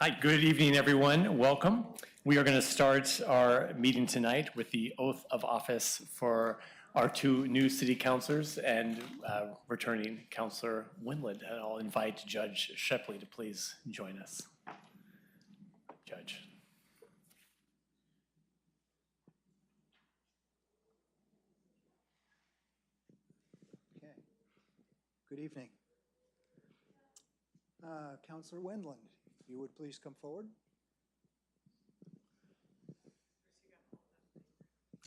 Hi, good evening, everyone. Welcome. We are going to start our meeting tonight with the oath of office for our two new city councilors and returning Councilor Winland. And I'll invite Judge Shepley to please join us. Judge. Okay. Good evening. Councilor Winland, if you would please come forward.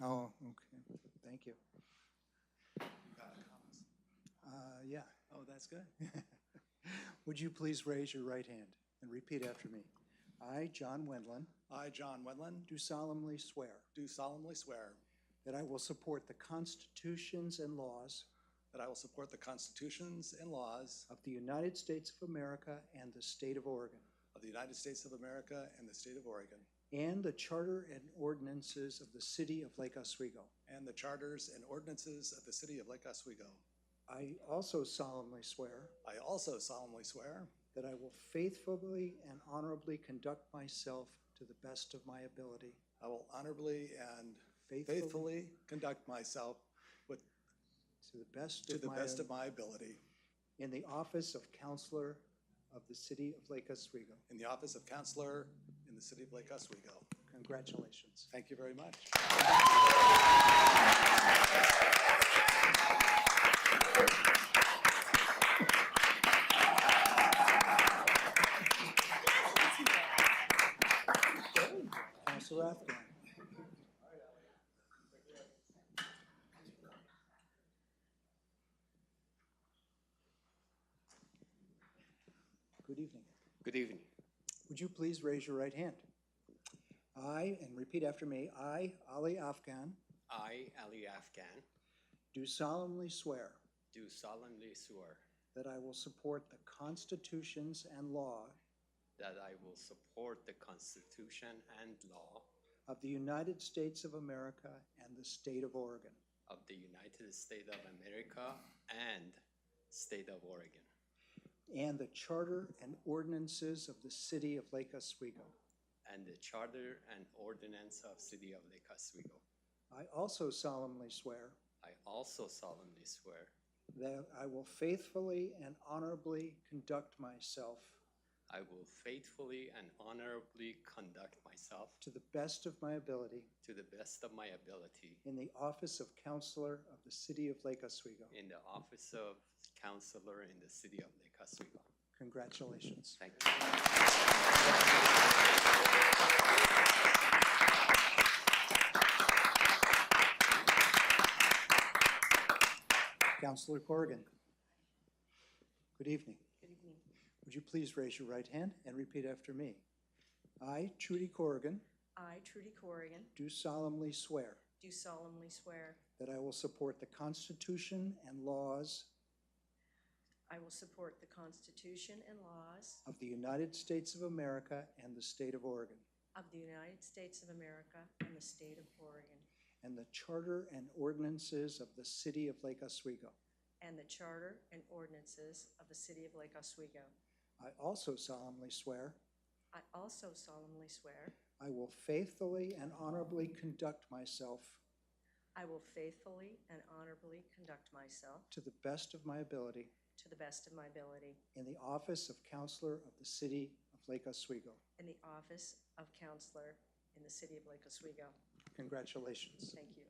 Oh, okay. Thank you. Yeah. Oh, that's good. Would you please raise your right hand and repeat after me? I, John Wendland. I, John Wendland, Do solemnly swear that I will support the constitutions and laws I will support the constitutions and laws of the United States of America and the state of Oregon, of the United States of America and the state of Oregon, and the charter and ordinances of the city of Lake Oswego. and the charters and ordinances of the city of Lake Oswego. I also solemnly swear I also solemnly swear that I will faithfully and honorably conduct myself to the best of my ability. I will honorably and faithfully conduct myself To the best to of the my best of my ability in the office of Councilor of the City of Lake Oswego. in the office of Councilor in the city of Lake Oswego. Congratulations. Thank you very much. Councilor Afghan. Good evening. Good evening. Would you please raise your right hand? I, and repeat after me, I, Ali Afghan, I, Ali Afghan, do solemnly swear do solemnly swear that I will support the constitutions and law that I will support the Constitution and law of the United States of America and the state of Oregon, of the United States of America and state of Oregon, and the charter and ordinances of the city of Lake Oswego. and the charter and ordinance of city of Lake Oswego. I also solemnly swear I also solemnly swear that I will faithfully and honorably conduct myself I will faithfully and honorably conduct myself to the best of my ability to the best of my ability in the office of Councilor of the City of Lake Oswego. in the office of Councilor in the city of Lake Oswego. Congratulations. Thank you. Councilor Corrigan. Good evening. Good evening. Would you please raise your right hand and repeat after me? I, Trudy Corrigan, I, Trudy Corrigan, do solemnly swear do solemnly swear that I will support the Constitution and laws I will support the Constitution and laws of the United States of America and the state of Oregon, of the United States of America and the state of Oregon, and the charter and ordinances of the city of Lake Oswego. and the charter and ordinances of the city of Lake Oswego. I also solemnly swear I also solemnly swear I will faithfully and honorably conduct myself I will faithfully and honorably conduct myself to the best of my ability to the best of my ability in the office of Councilor of the City of Lake Oswego. in the office of Councilor in the city of Lake Oswego. Congratulations. Thank you.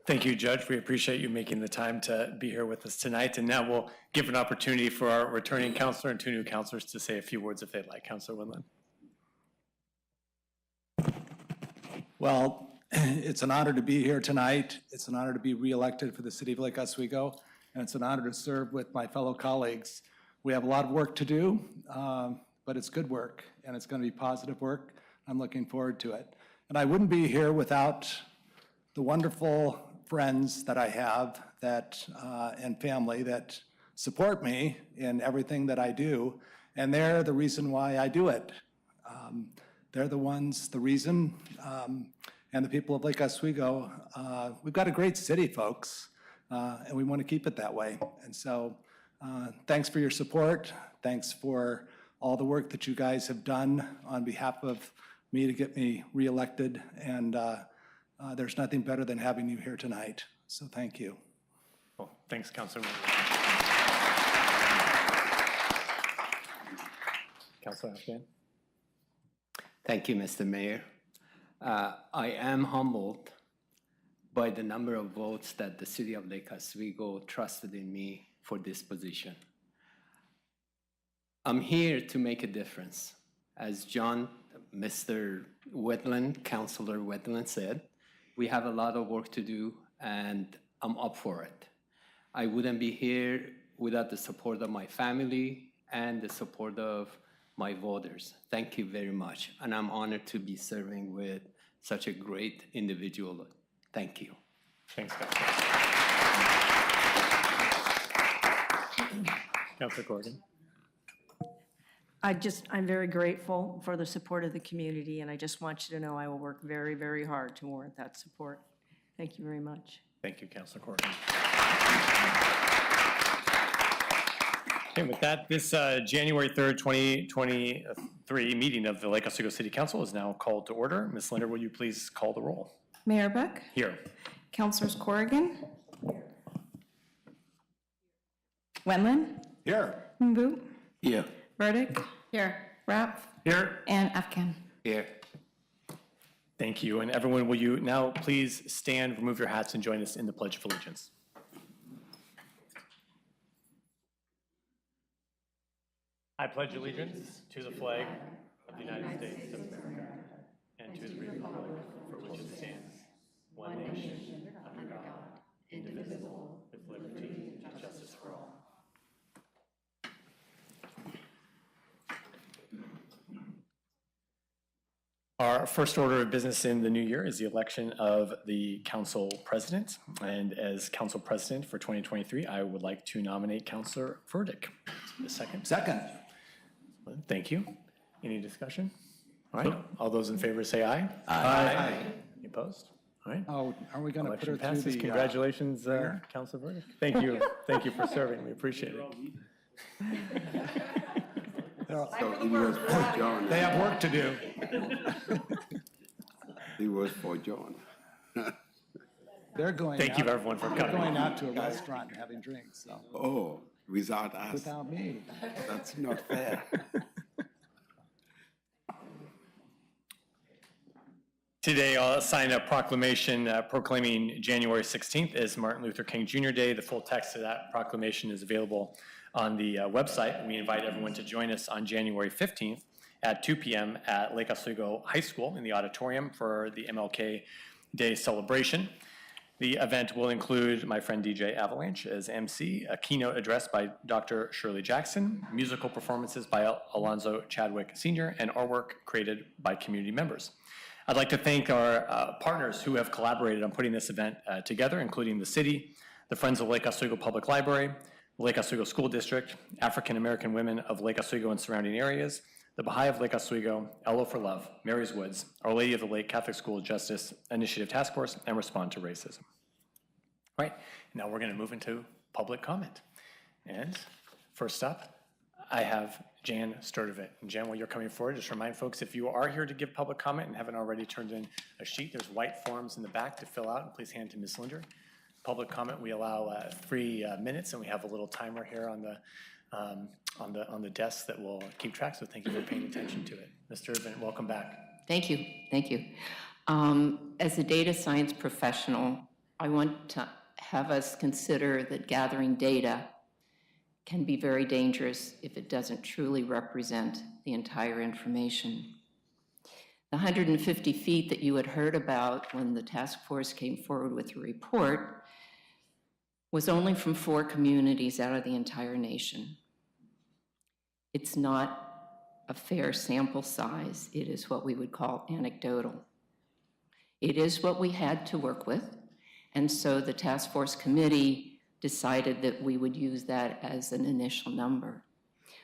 Thank you, Judge. We appreciate you making the time to be here with us tonight. And now we'll give an opportunity for our returning counselor and two new counselors to say a few words if they'd like. Councilor Winland. Well, it's an honor to be here tonight. It's an honor to be reelected for the city of Lake Oswego, and it's an honor to serve with my fellow colleagues. We have a lot of work to do, but it's good work, and it's going to be positive work. I'm looking forward to it. And I wouldn't be here without the wonderful friends that I have and family that support me in everything that I do, and they're the reason why I do it. They're the reason, and the people of Lake Oswego. We've got a great city, folks, and we want to keep it that way. And so thanks for your support. Thanks for all the work that you guys have done on behalf of me to get me reelected. And there's nothing better than having you here tonight. So thank you. Well, thanks, Councilor. Councilor Afghan. Thank you, Mr. Mayor. I am humbled by the number of votes that the city of Lake Oswego trusted in me for this position. I'm here to make a difference. As Mr. Wetland, Councilor Wetland said, we have a lot of work to do, and I'm up for it. I wouldn't be here without the support of my family and the support of my voters. Thank you very much, and I'm honored to be serving with such a great individual. Thank you. Thanks, Councilor. Councilor Corrigan. I'm very grateful for the support of the community, and I just want you to know I will work very, very hard to warrant that support. Thank you very much. Thank you, Councilor Corrigan. Okay, with that, this January 3rd, 2023 meeting of the Lake Oswego City Council is now called to order. Ms. Linder, will you please call the roll? Mayor Buck, Here. Councilors Corrigan, Wendland, Here. Mbu, Here. Burdick, here, Rapp, Here. and Afghan. Here. Thank you. And everyone, will you now please stand, remove your hats, and join us in the Pledge of Allegiance? I pledge allegiance to the flag of the United States of America and to the republic for which it stands, one nation, under God, indivisible, with liberty and justice for all. Our first order of business in the new year is the election of the council president. And as council president for 2023, I would like to nominate Councilor Burdick. A second. Second. Thank you. Any discussion? All right. All those in favor say aye. Aye. Any opposed? All right. Oh, are we going to put Election her through passes. the... Congratulations, Councilor Burdick. Thank you. Thank you for serving. We appreciate it. So it was for John. They have work to do. It was for John. They're going Thank you, out- everyone, for they're coming. going out to a restaurant and having drinks, so, Oh, without us. without me. That's not fair. Today, I'll sign a proclamation proclaiming January 16th as Martin Luther King Jr. Day. The full text of that proclamation is available on the website. We invite everyone to join us on January 15th at 2 p.m. at Lake Oswego High School in the auditorium for the MLK Day celebration. The event will include my friend DJ Avalanche as MC, a keynote address by Dr. Shirley Jackson, musical performances by Alonzo Chadwick Sr., and artwork created by community members. I'd like to thank our partners who have collaborated on putting this event together, including the city, the Friends of Lake Oswego Public Library, the Lake Oswego School District, African American Women of Lake Oswego and surrounding areas, the Baha'i of Lake Oswego, LO for Love, Mary's Woods, Our Lady of the Lake Catholic School Justice Initiative Task Force, and Respond to Racism. All right, now we're going to move into public comment. And first up, I have Jan Sturdivant. And Jan, while you're coming forward, just remind folks, if you are here to give public comment and haven't already turned in a sheet, there's white forms in the back to fill out, and please hand to Ms. Linder. Public comment, we allow 3 minutes, and we have a little timer here on the desk that will keep track, so thank you for paying attention to it. Ms. Sturdivant, welcome back. Thank you, thank you. As a data science professional, I want to have us consider that gathering data can be very dangerous if it doesn't truly represent the entire information. The 150 feet that you had heard about when the task force came forward with a report was only from 4 communities out of the entire nation. It's not a fair sample size. It is what we would call anecdotal. It is what we had to work with, and so the task force committee decided that we would use that as an initial number.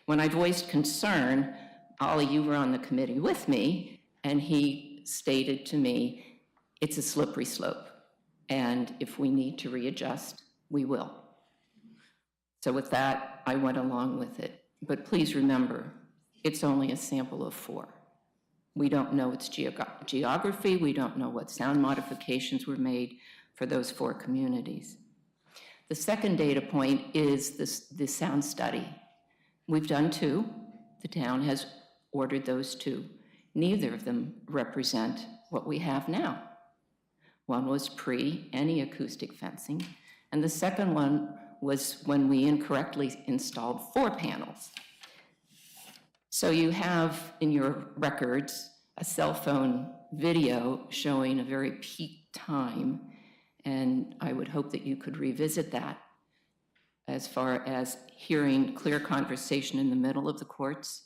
When I voiced concern, Ollie, you were on the committee with me, and he stated to me it's a slippery slope. And if we need to readjust, we will. So with that, I went along with it. But please remember, it's only a sample of 4. We don't know its geography. We don't know what sound modifications were made for those 4 communities. The second data point is the sound study. We've done 2. The town has ordered those 2. Neither of them represent what we have now. One was pre any acoustic fencing, and the second one was when we incorrectly installed 4 panels. So you have in your records a cell phone video showing a very peak time, and I would hope that you could revisit that as far as hearing clear conversation in the middle of the courts,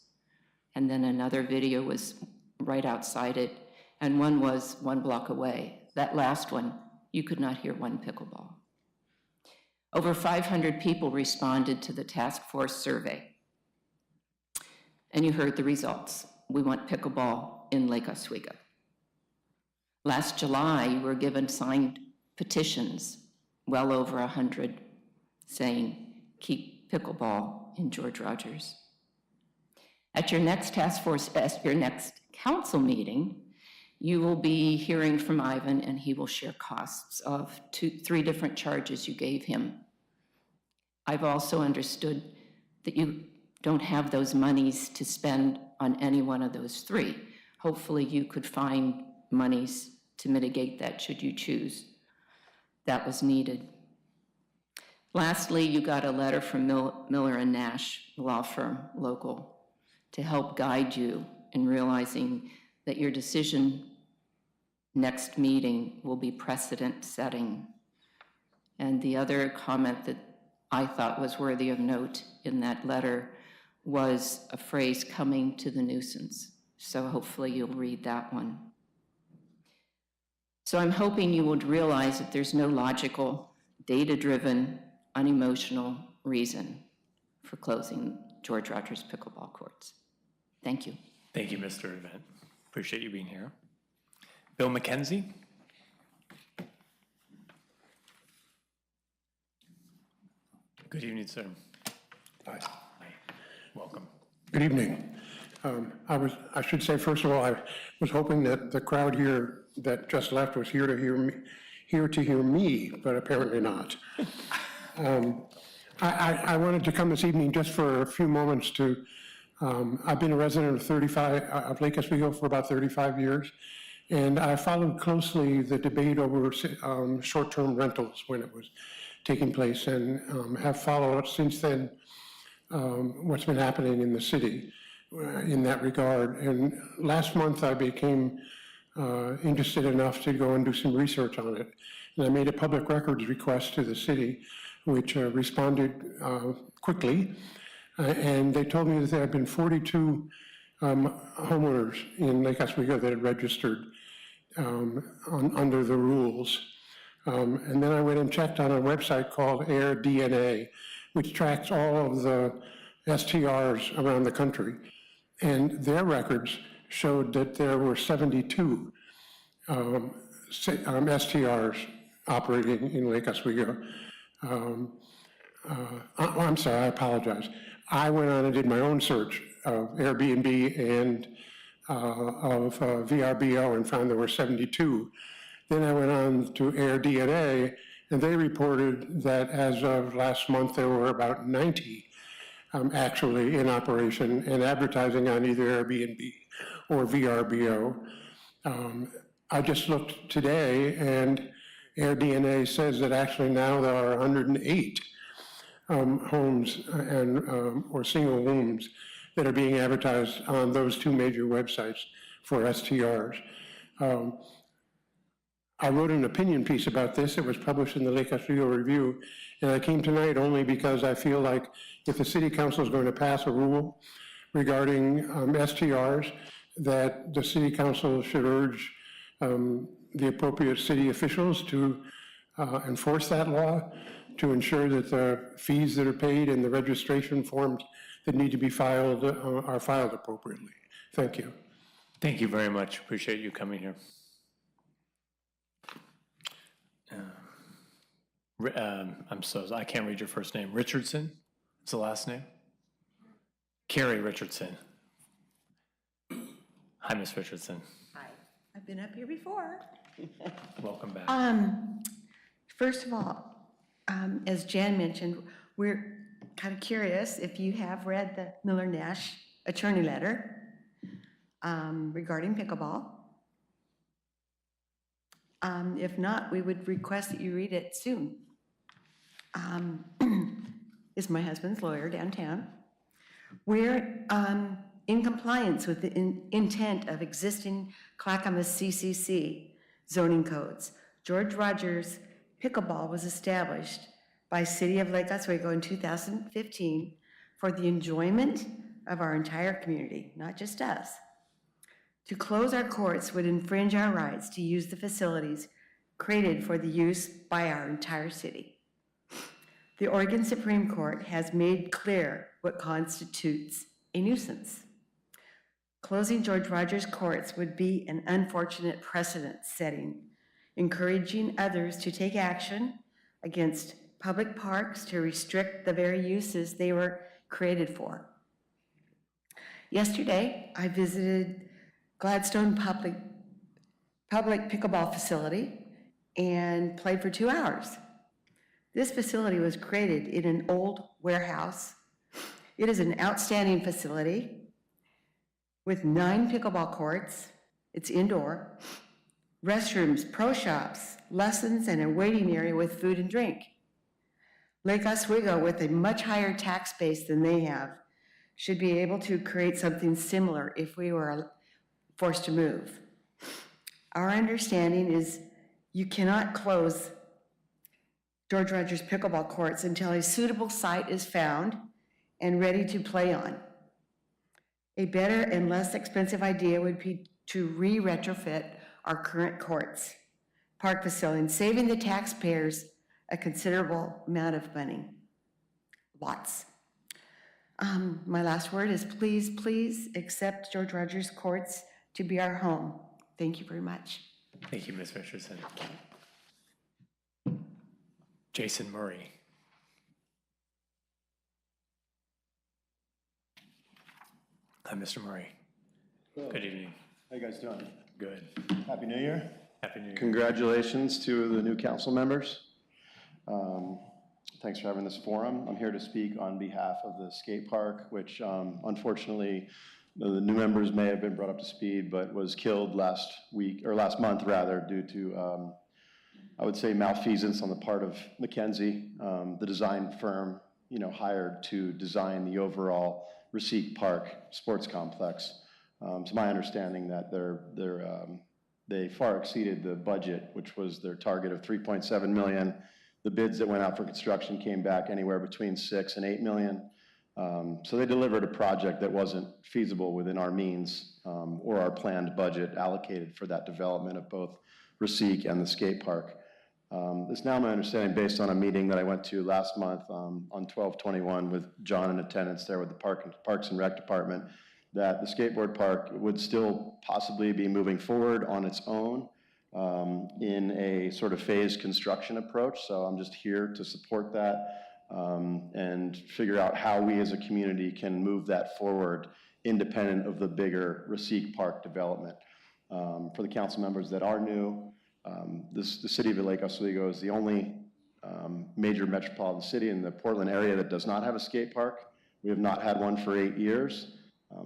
and then another video was right outside it, and one was 1 block away. That last one, you could not hear 1 pickleball. Over 500 people responded to the task force survey. And you heard the results. We want pickleball in Lake Oswego. Last July, you were given signed petitions, well over 100, saying, keep pickleball in George Rogers. At your next task force, at your next council meeting, you will be hearing from Ivan, and he will share costs of 3 different charges you gave him. I've also understood that you don't have those monies to spend on any one of those 3. Hopefully you could find monies to mitigate that should you choose. That was needed. Lastly, you got a letter from Miller and Nash, law firm, local, to help guide you in realizing that your decision next meeting will be precedent setting. And the other comment that I thought was worthy of note in that letter was a phrase, coming to the nuisance. So hopefully you'll read that one. So I'm hoping you would realize that there's no logical, data-driven, unemotional reason for closing George Rogers pickleball courts. Thank you. Thank you, Mr. Event. Appreciate you being here. Bill McKenzie. Good evening, sir. Hi. Hi. Welcome. Good evening. I should say, first of all, I was hoping that the crowd here that just left was here to hear me, but apparently not. I wanted to come this evening just for a few moments to, I've been a resident of Lake Oswego for about 35 years, and I followed closely the debate over short-term rentals when it was taking place, and have followed since then what's been happening in the city in that regard. And last month I became interested enough to go and do some research on it. And I made a public records request to the city, which responded quickly. And they told me that there had been 42 homeowners in Lake Oswego that had registered under the rules. And then I went and checked on a website called AirDNA, which tracks all of the STRs around the country. And their records showed that there were 72 STRs operating in Lake Oswego. I'm sorry, I apologize. I went on and did my own search of Airbnb and of VRBO and found there were 72. Then I went on to AirDNA, and they reported that as of last month, there were about 90 actually in operation and advertising on either Airbnb or VRBO. I just looked today, and AirDNA says that actually now there are 108 homes and or single rooms that are being advertised on those 2 major websites for STRs. I wrote an opinion piece about this. It was published in the Lake Oswego Review, and I came tonight only because I feel like if the city council is going to pass a rule regarding STRs, that the city council should urge the appropriate city officials to enforce that law, to ensure that the fees that are paid and the registration forms that need to be filed are filed appropriately. Thank you. Thank you very much. Appreciate you coming here. I can't read your first name. Richardson is the last name? Carrie Richardson. Hi, Ms. Richardson. Hi, I've been up here before. Welcome back. First of all, as Jan mentioned, we're kind of curious if you have read the Miller-Nash attorney letter regarding pickleball. If not, we would request that you read it soon. Is my husband's lawyer downtown. We're in compliance with the intent of existing Clackamas CCC zoning codes. George Rogers Pickleball was established by City of Lake Oswego in 2015 for the enjoyment of our entire community, not just us. To close our courts would infringe our rights to use the facilities created for the use by our entire city. The Oregon Supreme Court has made clear what constitutes a nuisance. Closing George Rogers courts would be an unfortunate precedent setting, encouraging others to take action against public parks to restrict the very uses they were created for. Yesterday, I visited Gladstone Public Pickleball Facility and played for 2 hours. This facility was created in an old warehouse. It is an outstanding facility with 9 pickleball courts. It's indoor, restrooms, pro shops, lessons, and a waiting area with food and drink. Lake Oswego, with a much higher tax base than they have, should be able to create something similar if we were forced to move. Our understanding is you cannot close George Rogers pickleball courts until a suitable site is found and ready to play on. A better and less expensive idea would be to re-retrofit our current courts, park facilities, saving the taxpayers a considerable amount of money. Lots. My last word is please, please accept George Rogers courts to be our home. Thank you very much. Thank you, Ms. Richardson. Jason Murray. Hi, Mr. Murray. Good evening. How you guys doing? Good. Happy New Year. Happy New Year. Congratulations to the new council members. Thanks for having this forum. I'm here to speak on behalf of the skate park, which unfortunately the new members may have been brought up to speed, but was killed last month rather, due to I would say malfeasance on the part of McKenzie, the design firm, hired to design the overall Receipt Park sports complex. It's my understanding that they far exceeded the budget, which was their target of $3.7 million. The bids that went out for construction came back anywhere between $6 and $8 million. So they delivered a project that wasn't feasible within our means or our planned budget allocated for that development of both Receipt and the skate park. It's now my understanding, based on a meeting that I went to last month on 12/21 with John in attendance there with the Parks and Rec Department, that the skateboard park would still possibly be moving forward on its own in a sort of phased construction approach. So I'm just here to support that and figure out how we as a community can move that forward independent of the bigger Receipt Park development. For the council members that are new, the city of Lake Oswego is the only major metropolitan city in the Portland area that does not have a skate park. We have not had one for 8 years.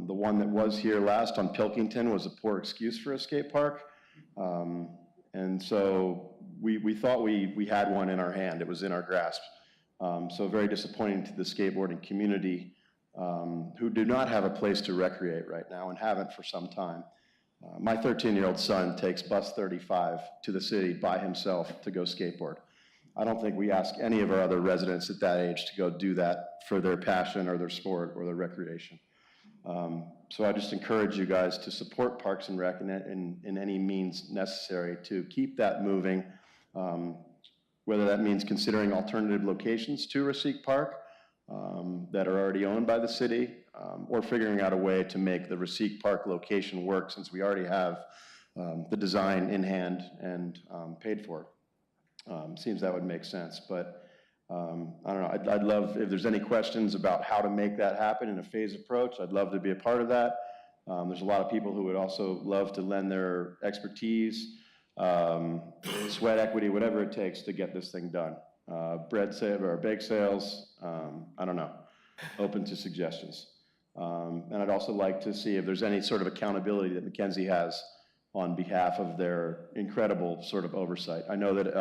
The one that was here last on Pilkington was a poor excuse for a skate park. And so we thought we had one in our hand. It was in our grasp. So very disappointing to the skateboarding community who do not have a place to recreate right now and haven't for some time. My 13-year-old son takes bus 35 to the city by himself to go skateboard. I don't think we ask any of our other residents at that age to go do that for their passion or their sport or their recreation. So I just encourage you guys to support Parks and Rec in any means necessary to keep that moving, whether that means considering alternative locations to Receipt Park that are already owned by the city, or figuring out a way to make the Receipt Park location work, since we already have the design in hand and paid for. Seems that would make sense, but I don't know, I'd love, if there's any questions about how to make that happen in a phased approach, I'd love to be a part of that. There's a lot of people who would also love to lend their expertise, sweat equity, whatever it takes to get this thing done. Bread sale or bake sales, I don't know, open to suggestions. And I'd also like to see if there's any sort of accountability that Mackenzie has on behalf of their incredible sort of oversight. I know that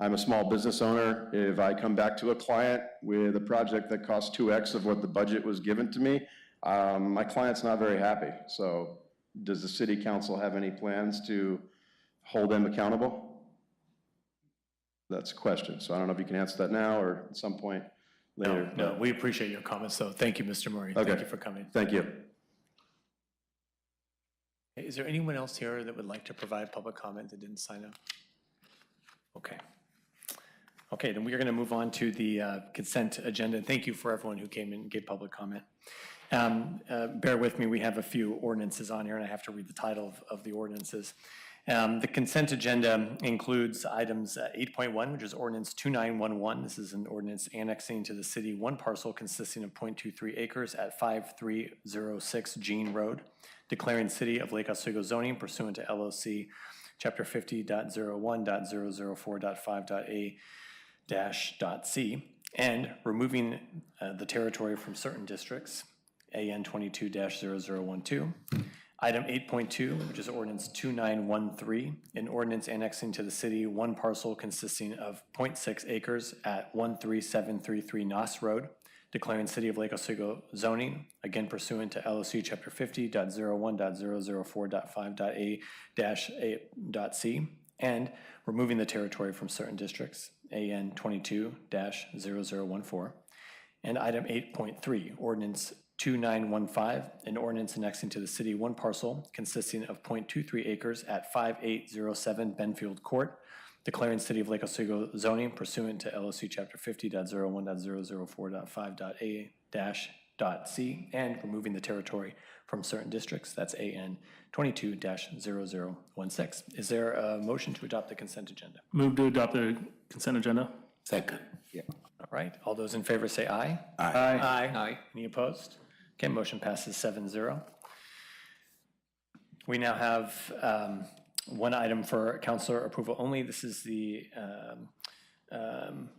I'm a small business owner. If I come back to a client with a project that costs 2x of what the budget was given to me, my client's not very happy. So does the city council have any plans to hold them accountable? That's a question. So I don't know if you can answer that now or at some point later. No, we appreciate your comments, so thank you, Mr. Murray. Okay. Thank you for coming. Thank you. Is there anyone else here that would like to provide public comment that didn't sign up? Okay. Okay, then we are going to move on to the consent agenda. Thank you for everyone who came in and gave public comment. Bear with me, we have a few ordinances on here, and I have to read the title of the ordinances. The consent agenda includes items 8.1, which is ordinance 2911. This is an ordinance annexing to the city one parcel consisting of 0.23 acres at 5306 Jean Road, declaring city of Lake Oswego zoning pursuant to LOC Chapter 50.01.004.5.a-.c, and removing the territory from certain districts, AN 22-0012. Item 8.2, which is ordinance 2913, an ordinance annexing to the city one parcel consisting of 0.6 acres at 13733 Knaus Road, declaring city of Lake Oswego zoning, again pursuant to LOC Chapter 50.01.004.5.a-c, and removing the territory from certain districts, AN 22-0014. And item 8.3, ordinance 2915, an ordinance annexing to the city one parcel consisting of 0.23 acres at 5807 Benfield Court, declaring city of Lake Oswego zoning pursuant to LOC Chapter 50.01.004.5.a-c, and removing the territory from certain districts. That's AN 22-0016. Is there a motion to adopt the consent agenda? Move to adopt the consent agenda. Second. Yeah. All right, all those in favor say aye. Aye. Aye. Aye. Any opposed? Okay, motion passes 7-0. We now have one item for councilor approval only. This is the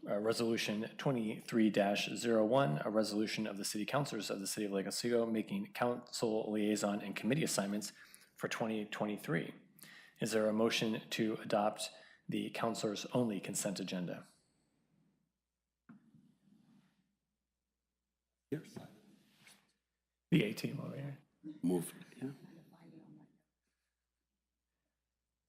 resolution 23-01, a resolution of the city councilors of the city of Lake Oswego making council liaison and committee assignments for 2023. Is there a motion to adopt the councilors only consent agenda? Yes. The A team over here. Move. Yeah.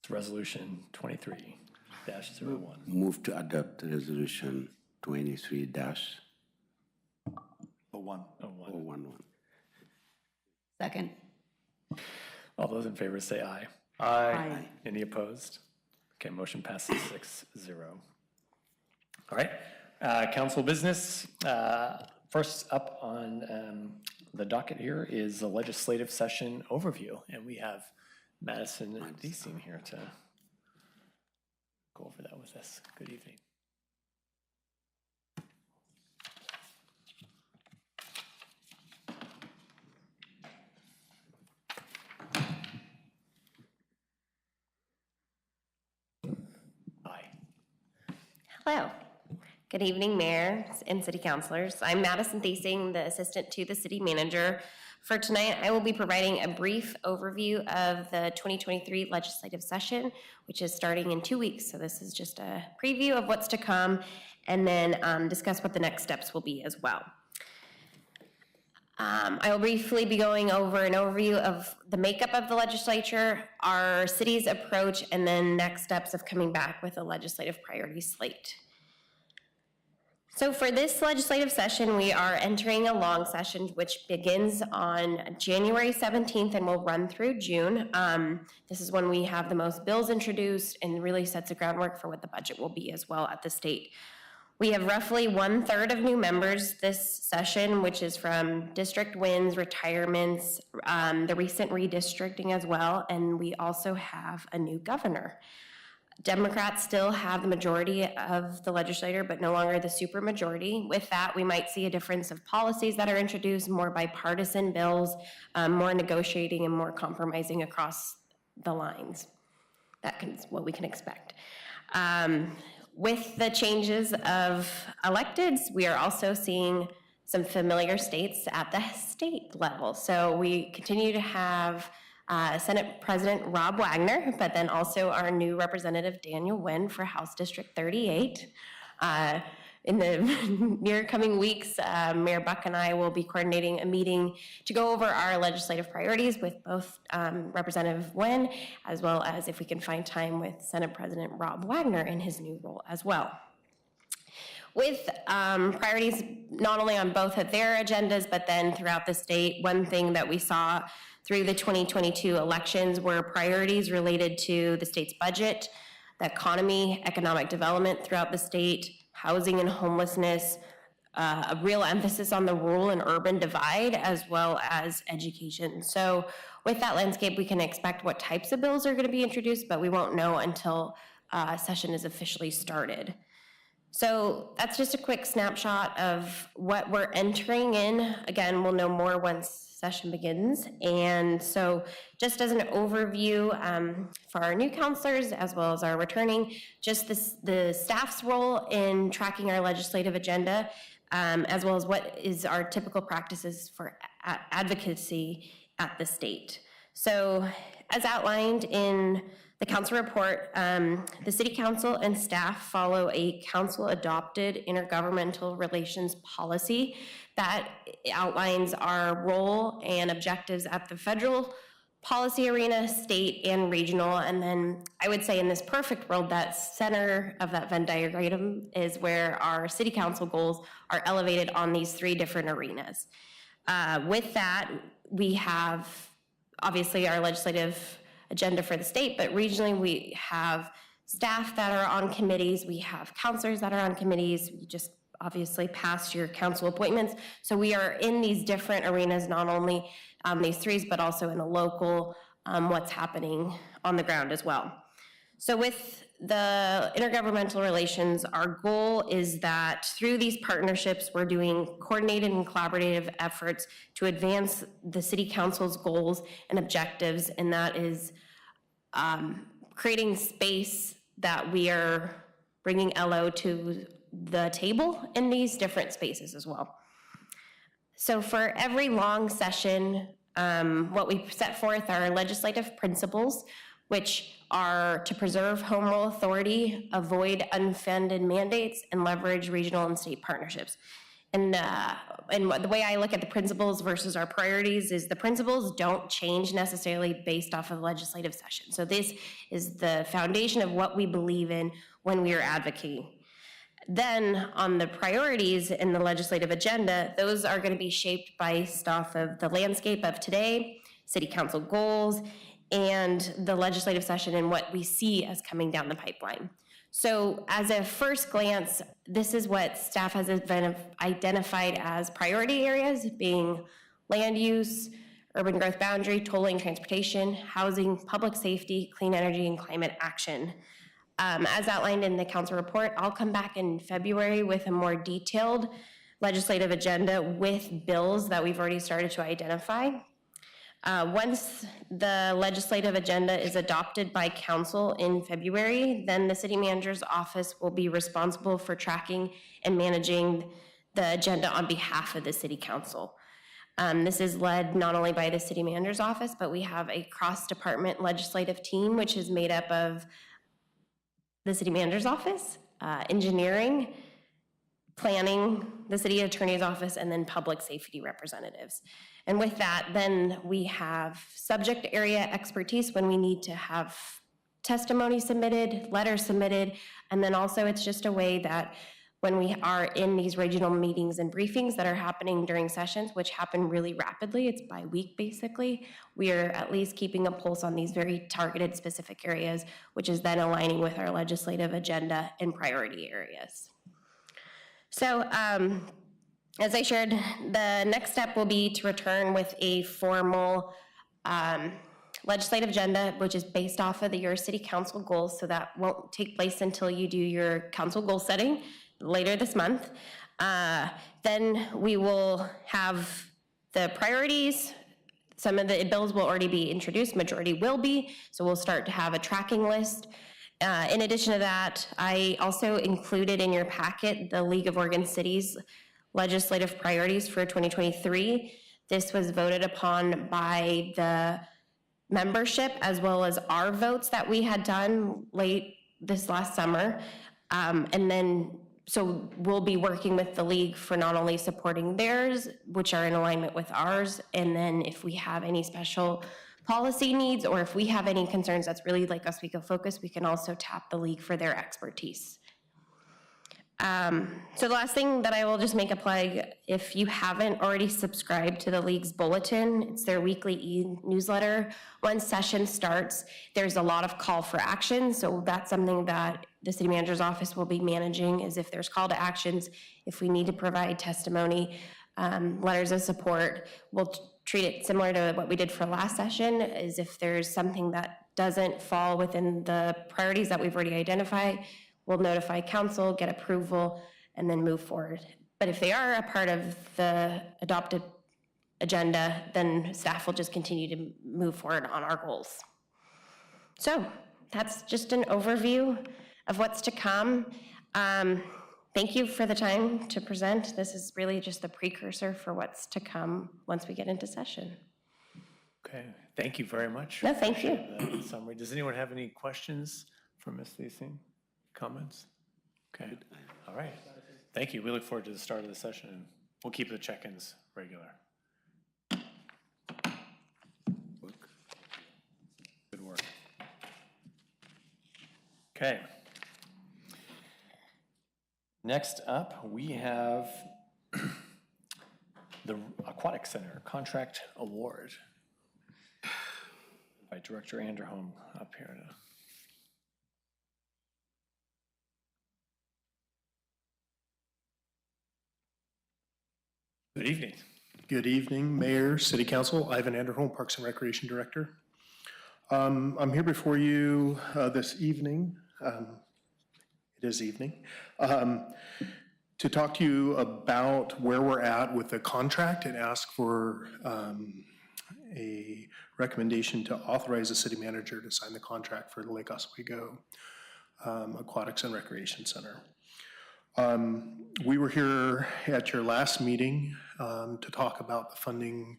It's resolution 23-01. Move to adopt resolution 23-011. Second. All those in favor say aye. Aye. Any opposed? Okay, motion passes 6-0. All right, council business. First up on the docket here is the legislative session overview, and we have Madison Deasing here to go over that with us. Good evening. Hi. Hello. Good evening, Mayor and City Councilors. I'm Madison Deasing, the Assistant to the City Manager. For tonight, I will be providing a brief overview of the 2023 legislative session, which is starting in 2 weeks. So this is just a preview of what's to come, and then discuss what the next steps will be as well. I will briefly be going over an overview of the makeup of the legislature, our city's approach, and then next steps of coming back with a legislative priority slate. So for this legislative session, we are entering a long session which begins on January 17th and will run through June. This is when we have the most bills introduced and really sets the groundwork for what the budget will be as well at the state. We have roughly 1/3 of new members this session, which is from district wins, retirements, the recent redistricting as well, and we also have a new governor. Democrats still have the majority of the legislature, but no longer the supermajority. With that, we might see a difference of policies that are introduced, more bipartisan bills, more negotiating and more compromising across the lines. That's what we can expect. With the changes of electeds, we are also seeing some familiar states at the state level. So we continue to have Senate President Rob Wagner, but then also our new Representative Daniel Nguyen for House District 38. In the near coming weeks, Mayor Buck and I will be coordinating a meeting to go over our legislative priorities with both Representative Nguyen, as well as if we can find time with Senate President Rob Wagner in his new role as well. With priorities not only on both of their agendas, but then throughout the state, one thing that we saw through the 2022 elections were priorities related to the state's budget, the economy, economic development throughout the state, housing and homelessness, a real emphasis on the rural and urban divide, as well as education. So with that landscape, we can expect what types of bills are going to be introduced, but we won't know until session is officially started. So that's just a quick snapshot of what we're entering in. Again, we'll know more once session begins. And so just as an overview for our new counselors, as well as our returning, just the staff's role in tracking our legislative agenda, as well as what is our typical practices for advocacy at the state. So as outlined in the council report, the city council and staff follow a council-adopted intergovernmental relations policy that outlines our role and objectives at the federal policy arena, state, and regional. And then I would say in this perfect world, that center of that Venn diagram is where our city council goals are elevated on these three different arenas. With that, we have obviously our legislative agenda for the state, but regionally we have staff that are on committees, we have counselors that are on committees, we just obviously passed your council appointments. So we are in these different arenas, not only these threes, but also in a local, what's happening on the ground as well. So with the intergovernmental relations, our goal is that through these partnerships, we're doing coordinated and collaborative efforts to advance the city council's goals and objectives, and that is creating space that we are bringing LO to the table in these different spaces as well. So for every long session, what we set forth are legislative principles, which are to preserve home rule authority, avoid unfunded mandates, and leverage regional and state partnerships. And the way I look at the principles versus our priorities is the principles don't change necessarily based off of legislative session. So this is the foundation of what we believe in when we are advocating. Then on the priorities in the legislative agenda, those are going to be shaped based off of the landscape of today, city council goals, and the legislative session and what we see as coming down the pipeline. So as a first glance, this is what staff has identified as priority areas, being land use, urban growth boundary, tolling, transportation, housing, public safety, clean energy, and climate action. As outlined in the council report, I'll come back in February with a more detailed legislative agenda with bills that we've already started to identify. Once the legislative agenda is adopted by council in February, then the city manager's office will be responsible for tracking and managing the agenda on behalf of the city council. This is led not only by the city manager's office, but we have a cross-department legislative team, which is made up of the city manager's office, engineering, planning, the city attorney's office, and then public safety representatives. And with that, then we have subject area expertise when we need to have testimony submitted, letters submitted, and then also it's just a way that when we are in these regional meetings and briefings that are happening during sessions, which happen really rapidly, it's by week basically, we are at least keeping a pulse on these very targeted specific areas, which is then aligning with our legislative agenda and priority areas. So as I shared, the next step will be to return with a formal legislative agenda, which is based off of your city council goals, so that won't take place until you do your council goal setting later this month. Then we will have the priorities. Some of the bills will already be introduced, majority will be, so we'll start to have a tracking list. In addition to that, I also included in your packet the League of Oregon Cities legislative priorities for 2023. This was voted upon by the membership as well as our votes that we had done late this last summer. And then, so we'll be working with the league for not only supporting theirs, which are in alignment with ours, and then if we have any special policy needs or if we have any concerns that's really like Oswego focused, we can also tap the league for their expertise. So the last thing that I will just make a plug, if you haven't already subscribed to the league's bulletin, it's their weekly e-newsletter. When session starts, there's a lot of call for action. So that's something that the city manager's office will be managing, is if there's call to actions, if we need to provide testimony, letters of support, we'll treat it similar to what we did for last session, is if there's something that doesn't fall within the priorities that we've already identified, we'll notify council, get approval, and then move forward. But if they are a part of the adopted agenda, then staff will just continue to move forward on our goals. So that's just an overview of what's to come. Thank you for the time to present. This is really just the precursor for what's to come once we get into session. Okay, thank you very much. No, thank you. Appreciate the summary. Does anyone have any questions for Ms. Liaison? Comments? Okay, all right. Thank you. We look forward to the start of the session. We'll keep the check-ins regular. Good work. Okay. Next up, we have the Aquatic Center Contract Award by Director Anderholm up here now. Good evening. Good evening, Mayor, City Council. Ivan Anderholm, Parks and Recreation Director. I'm here before you this evening. It is evening. To talk to you about where we're at with the contract and ask for a recommendation to authorize the city manager to sign the contract for the Lake Oswego Aquatics and Recreation Center. We were here at your last meeting to talk about the funding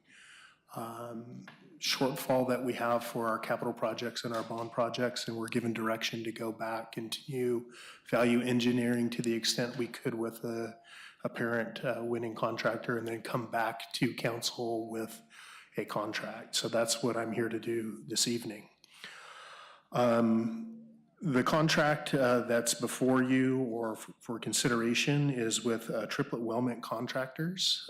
shortfall that we have for our capital projects and our bond projects, and we're given direction to go back and continue value engineering to the extent we could with a apparent winning contractor, and then come back to council with a contract. So that's what I'm here to do this evening. The contract that's before you or for consideration is with Triplet Wellment Contractors.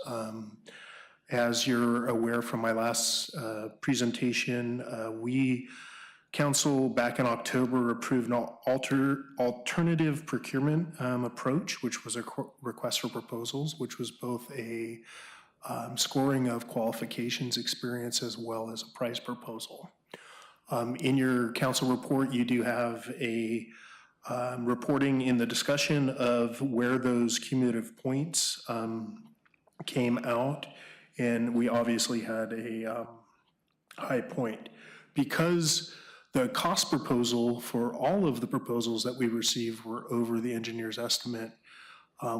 As you're aware from my last presentation, council back in October approved an alternative procurement approach, which was a request for proposals, which was both a scoring of qualifications experience as well as a price proposal. In your council report, you do have a reporting in the discussion of where those cumulative points came out, and we obviously had a high point. Because the cost proposal for all of the proposals that we received were over the engineer's estimate,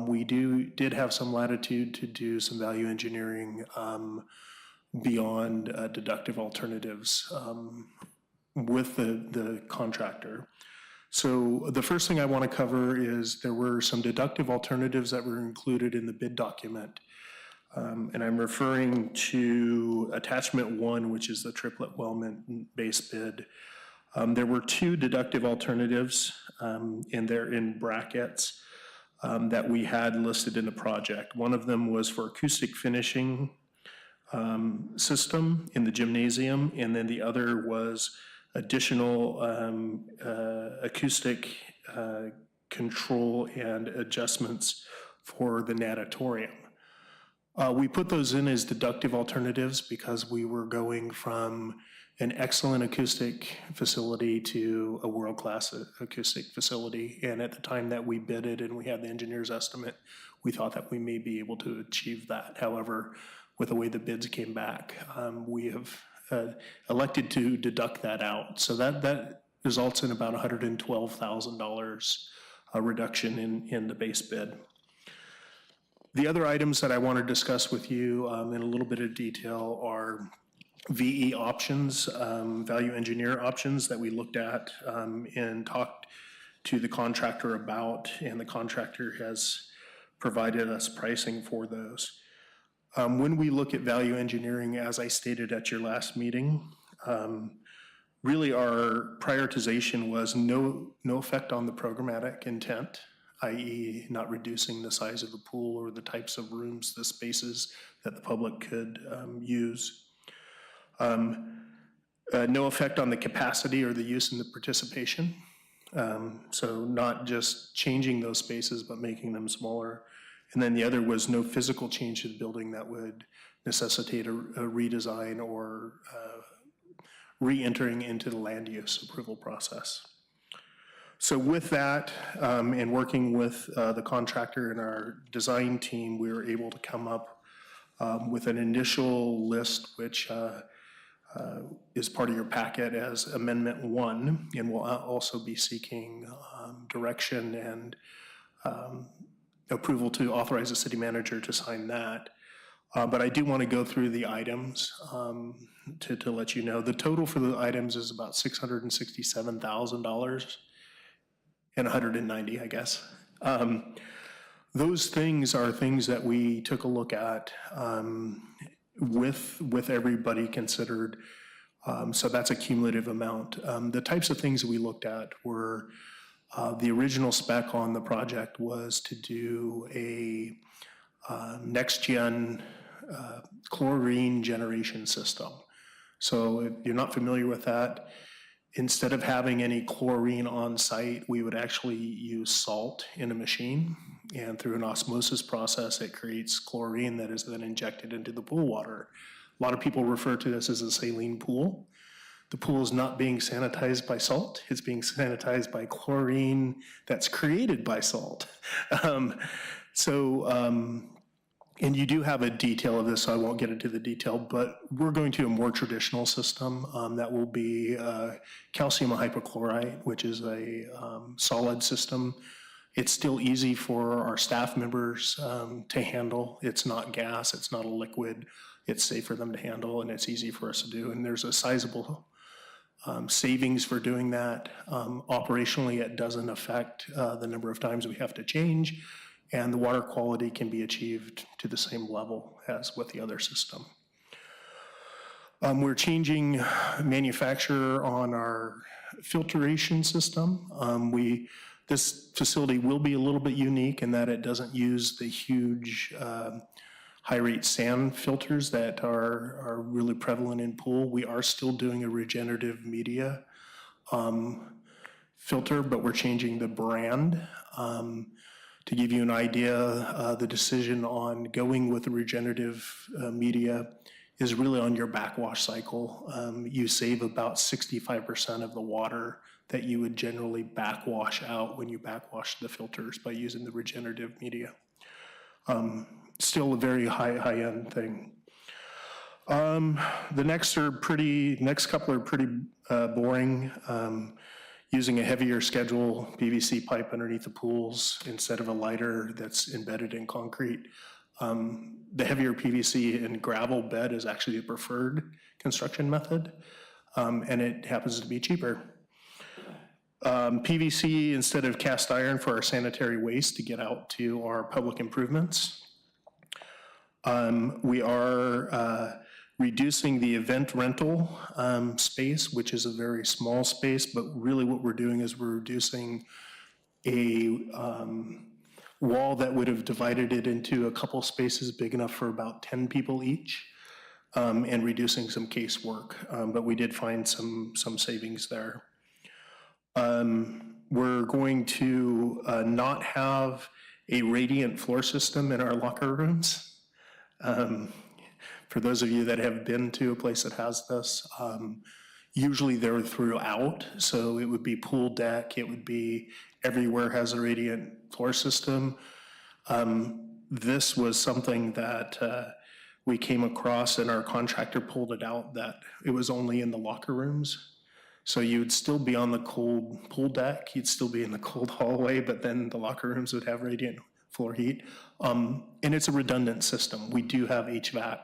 we did have some latitude to do some value engineering beyond deductive alternatives with the contractor. So the first thing I want to cover is there were some deductive alternatives that were included in the bid document. And I'm referring to attachment 1, which is the Triplet Wellment base bid. There were 2 deductive alternatives, and they're in brackets that we had listed in the project. One of them was for acoustic finishing system in the gymnasium, and then the other was additional acoustic control and adjustments for the natatorium. We put those in as deductive alternatives because we were going from an excellent acoustic facility to a world-class acoustic facility. And at the time that we bid it and we had the engineer's estimate, we thought that we may be able to achieve that. However, with the way the bids came back, we have elected to deduct that out. So that results in about $112,000 reduction in the base bid. The other items that I want to discuss with you in a little bit of detail are VE options, value engineer options that we looked at and talked to the contractor about, and the contractor has provided us pricing for those. When we look at value engineering, as I stated at your last meeting, really our prioritization was no effect on the programmatic intent, i.e. not reducing the size of the pool or the types of rooms, the spaces that the public could use. No effect on the capacity or the use and the participation. So not just changing those spaces, but making them smaller. And then the other was no physical change to the building that would necessitate a redesign or re-entering into the land use approval process. So with that, and working with the contractor and our design team, we were able to come up with an initial list, which is part of your packet as Amendment 1, and we'll also be seeking direction and approval to authorize the city manager to sign that. But I do want to go through the items to let you know. The total for the items is about $667,000 and 190, I guess. Those things are things that we took a look at with everybody considered. So that's a cumulative amount. The types of things that we looked at were the original spec on the project was to do a next-gen chlorine generation system. So if you're not familiar with that, instead of having any chlorine on site, we would actually use salt in a machine, and through an osmosis process, it creates chlorine that is then injected into the pool water. A lot of people refer to this as a saline pool. The pool is not being sanitized by salt, it's being sanitized by chlorine that's created by salt. And you do have a detail of this, so I won't get into the detail, but we're going to a more traditional system that will be calcium hypochlorite, which is a solid system. It's still easy for our staff members to handle. It's not gas, it's not a liquid. It's safe for them to handle, and it's easy for us to do. And there's a sizable savings for doing that. Operationally, it doesn't affect the number of times we have to change, and the water quality can be achieved to the same level as with the other system. We're changing manufacturer on our filtration system. This facility will be a little bit unique in that it doesn't use the huge high-rate sand filters that are really prevalent in pool. We are still doing a regenerative media filter, but we're changing the brand. To give you an idea, the decision on going with the regenerative media is really on your backwash cycle. You save about 65% of the water that you would generally backwash out when you backwash the filters by using the regenerative media. Still a very high-end thing. The next couple are pretty boring. Using a heavier schedule PVC pipe underneath the pools instead of a lighter that's embedded in concrete. The heavier PVC and gravel bed is actually the preferred construction method, and it happens to be cheaper. PVC instead of cast iron for our sanitary waste to get out to our public improvements. We are reducing the event rental space, which is a very small space, but really what we're doing is we're reducing a wall that would have divided it into a couple spaces big enough for about 10 people each, and reducing some casework, but we did find some savings there. We're going to not have a radiant floor system in our locker rooms. For those of you that have been to a place that has this, usually they're throughout, so it would be pool deck, it would be everywhere has a radiant floor system. This was something that we came across and our contractor pulled it out that it was only in the locker rooms. So you would still be on the cold pool deck, you'd still be in the cold hallway, but then the locker rooms would have radiant floor heat. And it's a redundant system. We do have HVAC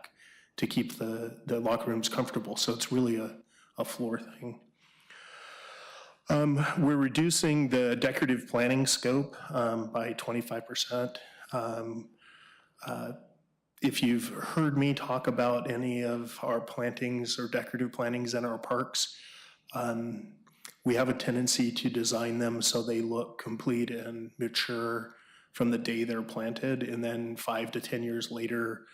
to keep the locker rooms comfortable, so it's really a floor thing. We're reducing the decorative planning scope by 25%. If you've heard me talk about any of our plantings or decorative plantings in our parks, we have a tendency to design them so they look complete and mature from the day they're planted, and then 5 to 10 years later,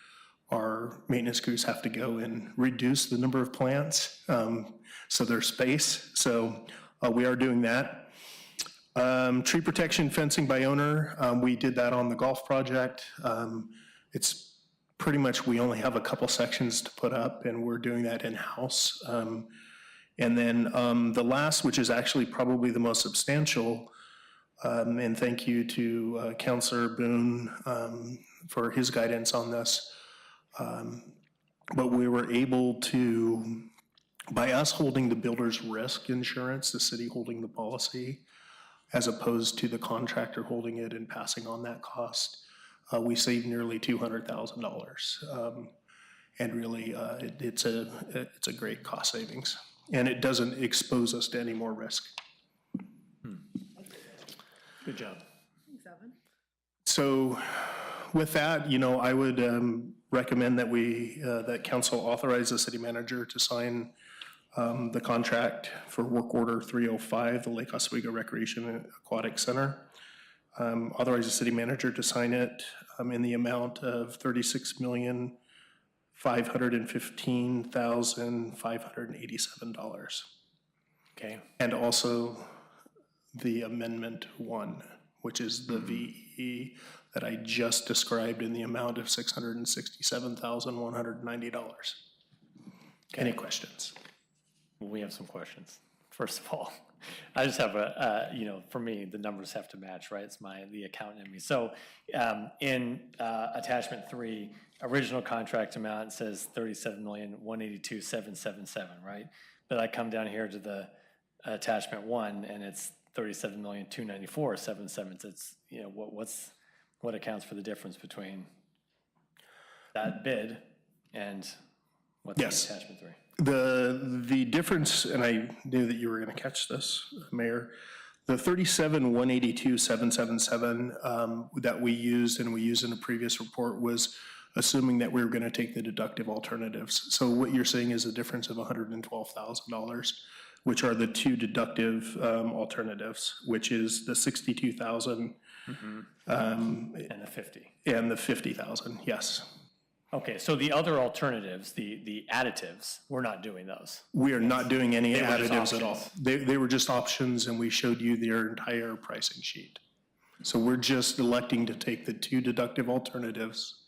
our maintenance crews have to go and reduce the number of plants, so there's space. So we are doing that. Tree protection fencing by owner, we did that on the golf project. It's pretty much, we only have a couple sections to put up, and we're doing that in-house. And then the last, which is actually probably the most substantial, and thank you to Councilor Boone for his guidance on this. But we were able to, by us holding the builder's risk insurance, the city holding the policy, as opposed to the contractor holding it and passing on that cost, we saved nearly $200,000. And really, it's a great cost savings. And it doesn't expose us to any more risk. Good job. So with that, I would recommend that that council authorize the city manager to sign the contract for work order 305, the Lake Oswego Recreation and Aquatic Center. Authorize the city manager to sign it in the amount of $36,515,587. Okay. And also the amendment 1, which is the VE that I just described in the amount of $667,190. Any questions? Well, we have some questions. First of all, I just have for me, the numbers have to match, right? It's the accountant in me. So in attachment 3, original contract amount says $37,182,777, right? But I come down here to the attachment 1 and it's $37,294,777. It's, what accounts for the difference between that bid and what's in attachment 3? The difference, and I knew that you were going to catch this, Mayor, the $37,182,777 that we used and we used in a previous report was assuming that we were going to take the deductive alternatives. So what you're saying is a difference of $112,000, which are the two deductive alternatives, which is the $62,000 and the 50. And the $50,000, yes. Okay, so the other alternatives, the additives, we're not doing those. We are not doing any additives at all. They were just options, and we showed you their entire pricing sheet. So we're just electing to take the two deductive alternatives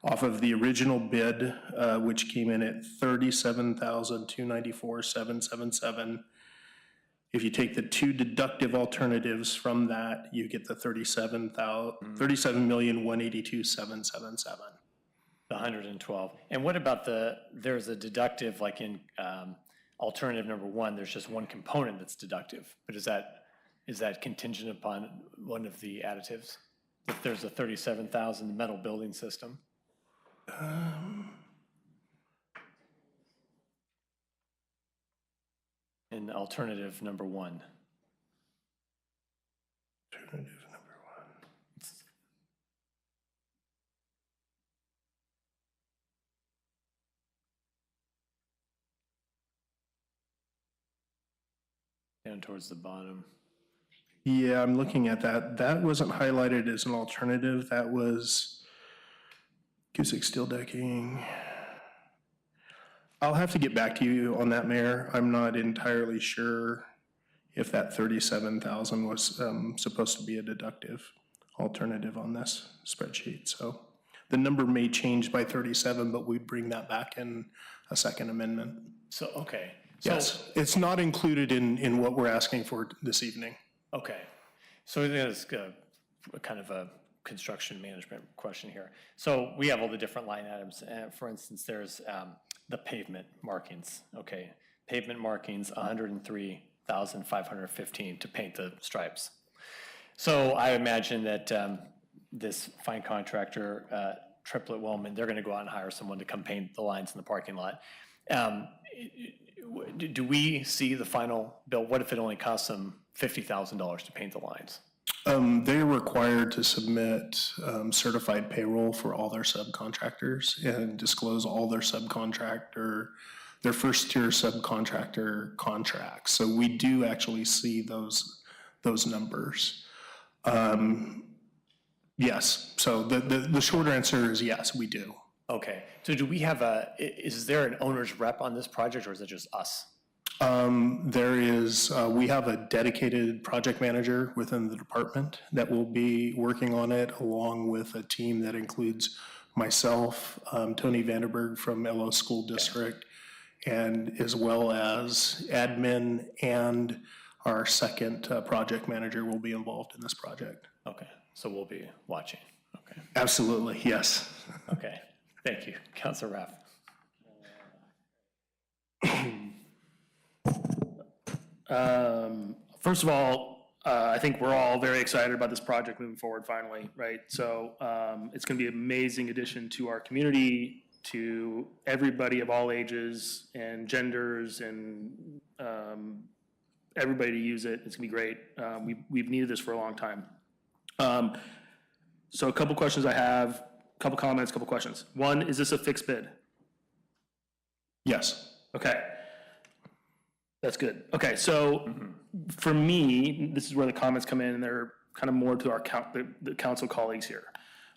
off of the original bid, which came in at $37,294,777. If you take the two deductive alternatives from that, you get the $37,182,777. The 112. And what about there's a deductive, like in alternative number 1, there's just one component that's deductive, but is that contingent upon one of the additives? If there's a $37,000 metal building system? In alternative number 1. Alternative number 1. Down towards the bottom. Yeah, I'm looking at that. That wasn't highlighted as an alternative. That was acoustic steel decking. I'll have to get back to you on that, Mayor. I'm not entirely sure if that $37,000 was supposed to be a deductive alternative on this spreadsheet. So, The number may change by 37, but we'd bring that back in a second amendment. So, okay. So, Yes, it's not included in what we're asking for this evening. okay. So there's a kind of a construction management question here. So we have all the different line items. For instance, there's the pavement markings, okay? Pavement markings, $103,515 to paint the stripes. So I imagine that this fine contractor, Triplet Wellman, they're gonna go out and hire someone to come paint the lines in the parking lot. Do we see the final bill? What if it only costs them $50,000 to paint the lines? They're required to submit certified payroll for all their subcontractors and disclose all their their first-tier subcontractor contracts. So we do actually see those numbers. Yes, so the short answer is yes, we do. Okay, so do we have is there an owner's rep on this project, or is it just us? We have a dedicated project manager within the department that will be working on it, along with a team that includes myself, Tony Vanderberg from LO School District, and as well as admin and our second project manager will be involved in this project. Okay, so we'll be watching, okay. Absolutely, yes. Okay, thank you. Councilor Raff. First of all, I think we're all very excited about this project moving forward finally, right? So it's going to be an amazing addition to our community, to everybody of all ages and genders, and everybody to use it. It's going to be great. We've needed this for a long time. So a couple questions I have, a couple comments, a couple questions. One, is this a fixed bid? Yes. Okay. That's good. Okay, so for me, this is where the comments come in, and they're kind of more to our the council colleagues here.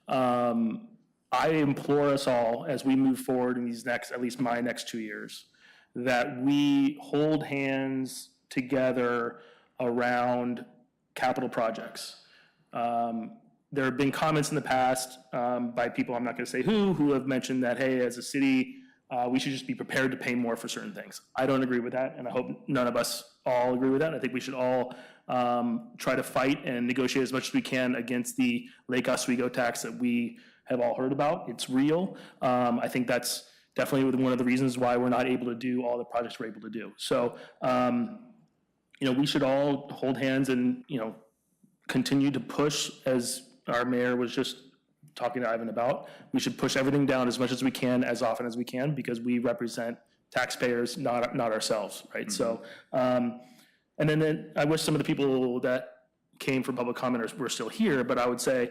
I implore us all, as we move forward in these next, at least my next 2 years, that we hold hands together around capital projects. There have been comments in the past by people, I'm not going to say who have mentioned that, hey, as a city, we should just be prepared to pay more for certain things. I don't agree with that, and I hope none of us all agree with that. I think we should all try to fight and negotiate as much as we can against the Lake Oswego tax that we have all heard about. It's real. I think that's definitely one of the reasons why we're not able to do all the projects we're able to do. So, we should all hold hands and, continue to push, as our mayor was just talking to Ivan about. We should push everything down as much as we can, as often as we can, because we represent taxpayers, not ourselves, right? So, and then I wish some of the people that came from public commenters were still here, but I would say,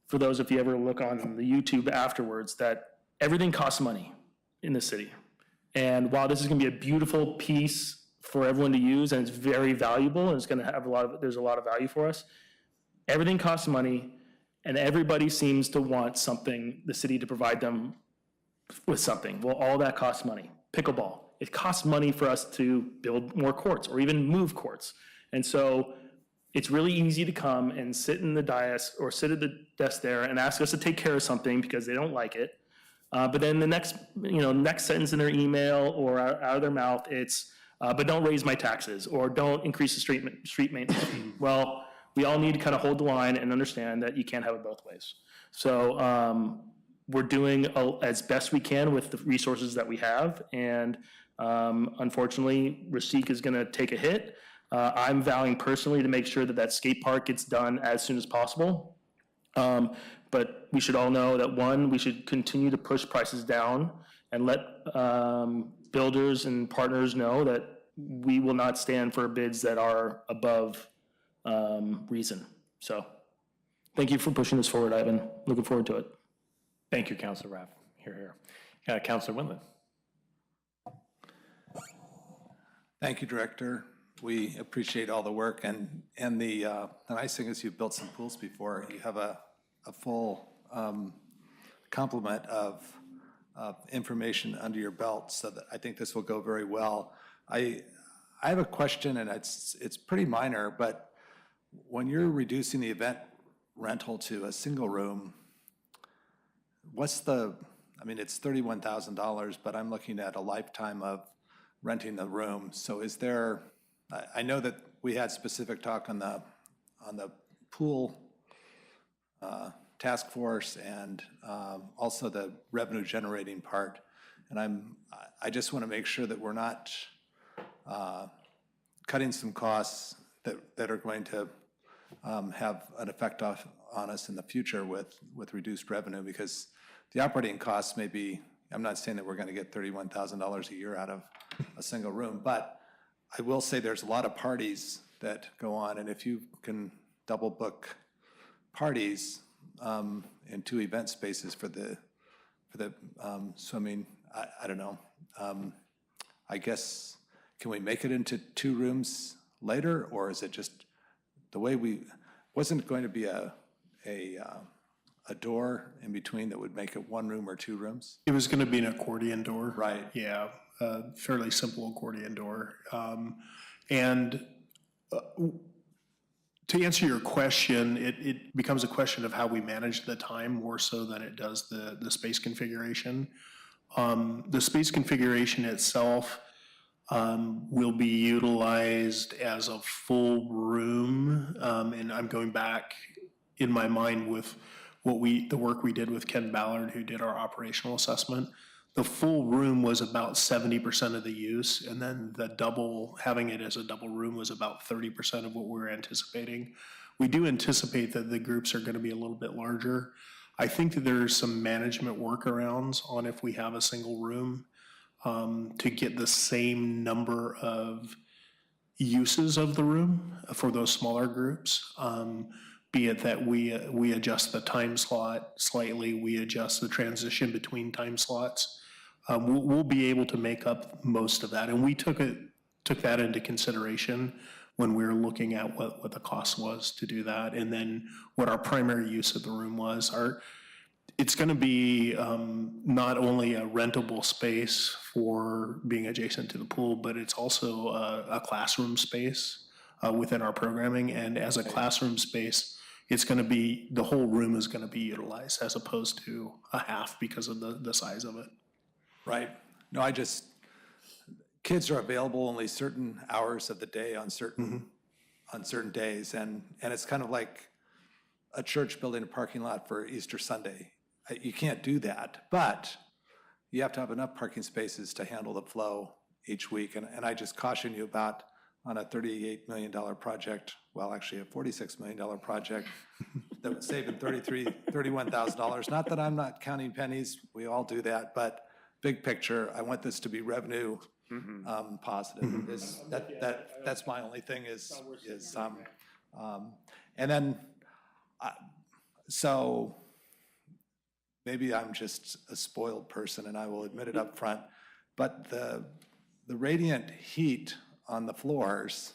for those, if you ever look on the YouTube afterwards, that everything costs money in this city. And while this is gonna be a beautiful piece for everyone to use, and it's very valuable, and it's gonna have there's a lot of value for us, everything costs money, and everybody seems to want something, the city to provide them with something. Well, all that costs money. Pickleball, it costs money for us to build more courts or even move courts. And so it's really easy to come and sit in the dais or sit at the desk there and ask us to take care of something because they don't like it. But then the next sentence in their email or out of their mouth, it's, but don't raise my taxes or don't increase the street maintenance fee. Well, we all need to kind of hold the line and understand that you can't have it both ways. So we're doing as best we can with the resources that we have. And unfortunately, Rasik is going to take a hit. I'm vowing personally to make sure that skate park gets done as soon as possible. But we should all know that, one, we should continue to push prices down and let builders and partners know that we will not stand for bids that are above reason. So thank you for pushing this forward, Ivan. Looking forward to it. Thank you, Councilor Raff. Here. Councilor Wendland. Thank you, Director. We appreciate all the work, and the nice thing is you've built some pools before. You have a full complement of information under your belt, so that I think this will go very well. I have a question, and it's pretty minor, but when you're reducing the event rental to a single room, what's the, I mean, it's $31,000, but I'm looking at a lifetime of renting the room. So is there, I know that we had specific talk on the pool task force and also the revenue generating part. And I just want to make sure that we're not cutting some costs that are going to have an effect on us in the future with reduced revenue, because the operating costs may be, I'm not saying that we're going to get $31,000 a year out of a single room, but I will say there's a lot of parties that go on, and if you can double book parties in 2 event spaces for the swimming, I don't know. I guess, can we make it into 2 rooms later, or is it just the way wasn't going to be a door in between that would make it 1 room or 2 rooms? It was going to be an accordion door. Right. Yeah, a fairly simple accordion door. To answer your question, it becomes a question of how we manage the time more so than it does the space configuration. The space configuration itself will be utilized as a full room, and I'm going back in my mind with the work we did with Ken Ballard, who did our operational assessment. The full room was about 70% of the use, and then having it as a double room was about 30% of what we were anticipating. We do anticipate that the groups are going to be a little bit larger. I think that there's some management workarounds on if we have a single room to get the same number of uses of the room for those smaller groups. Be it that we adjust the time slot slightly, we adjust the transition between time slots. We'll be able to make up most of that, and we took that into consideration when we were looking at what the cost was to do that, and then what our primary use of the room was. It's going to be not only a rentable space for being adjacent to the pool, but it's also a classroom space within our programming, and as a classroom space, it's going to be, the whole room is going to be utilized as opposed to a half because of the size of it. Right. No, kids are available only certain hours of the day on certain days, and it's kind of like a church building a parking lot for Easter Sunday. You can't do that, but you have to have enough parking spaces to handle the flow each week, and I just caution you about, on a $38 million project, well, actually a $46 million project that was saving $31,000. Not that I'm not counting pennies, we all do that, but big picture, I want this to be revenue positive. That's my only thing and then, so maybe I'm just a spoiled person and I will admit it up front, but the radiant heat on the floors,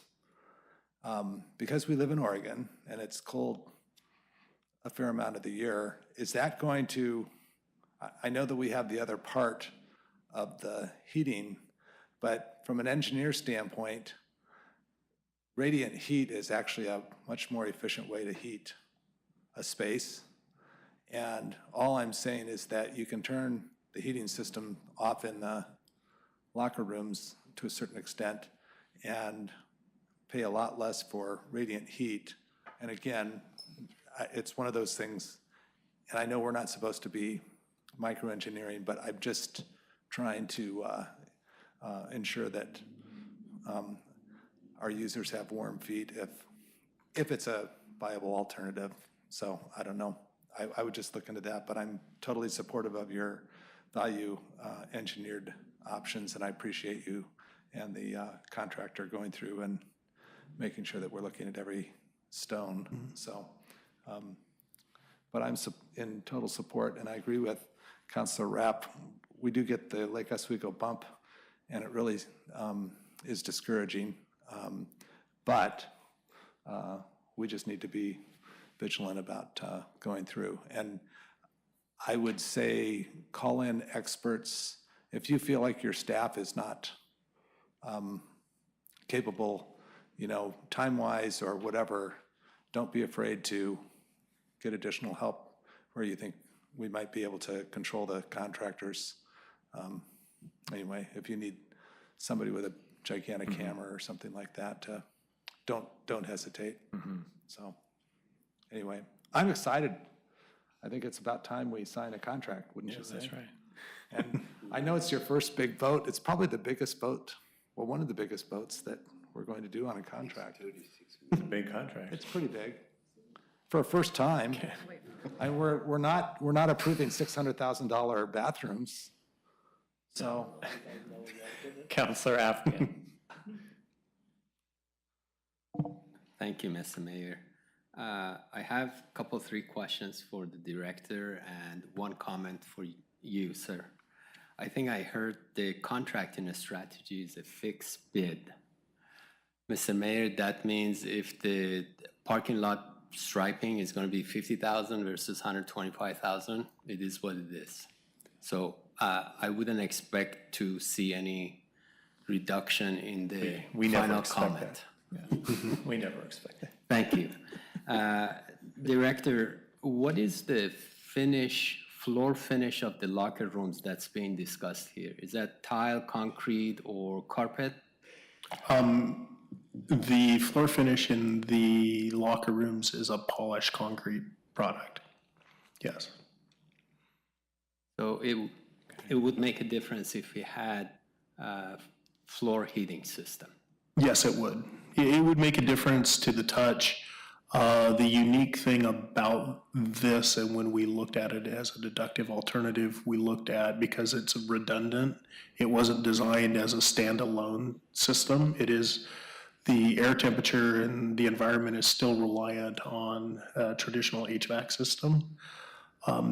because we live in Oregon and it's cold a fair amount of the year, is that going to, I know that we have the other part of the heating, but from an engineer standpoint, radiant heat is actually a much more efficient way to heat a space. And all I'm saying is that you can turn the heating system off in the locker rooms to a certain extent and pay a lot less for radiant heat. And again, it's one of those things, and I know we're not supposed to be microengineering, but I'm just trying to ensure that our users have warm feet if it's a viable alternative. So I don't know. I would just look into that, but I'm totally supportive of your value engineered options, and I appreciate you and the contractor going through and making sure that we're looking at every stone. So, but I'm in total support, and I agree with Councilor Rapp. We do get the Lake Oswego bump, and it really is discouraging. But we just need to be vigilant about going through. And I would say call in experts. If you feel like your staff is not capable, time-wise or whatever, don't be afraid to get additional help where you think we might be able to control the contractors. Anyway, if you need somebody with a gigantic hammer or something like that, don't hesitate. So, anyway, I'm excited. I think it's about time we sign a contract, wouldn't you say? That's right. And I know it's your first big vote. It's probably the biggest vote, well, one of the biggest votes that we're going to do on a contract. It's a big contract. It's pretty big. For a first time. And we're not approving $600,000 bathrooms. So. Counselor Afghan. Thank you, Mr. Mayor. I have a couple, 3 questions for the director and 1 comment for you, sir. I think I heard the contracting strategy is a fixed bid. Mr. Mayor, that means if the parking lot striping is going to be $50,000 versus $125,000, it is what it is. So I wouldn't expect to see any reduction in the We never final expect comment. that. Yeah. We never expect that. Thank you. Director, what is the floor finish of the locker rooms that's being discussed here? Is that tile, concrete, or carpet? The floor finish in the locker rooms is a polished concrete product. Yes. So it would make a difference if we had a floor heating system. Yes, it would. It would make a difference to the touch. The unique thing about this, and when we looked at it as a deductive alternative, we looked at, because it's redundant, it wasn't designed as a standalone system. It is, the air temperature and the environment is still reliant on a traditional HVAC system.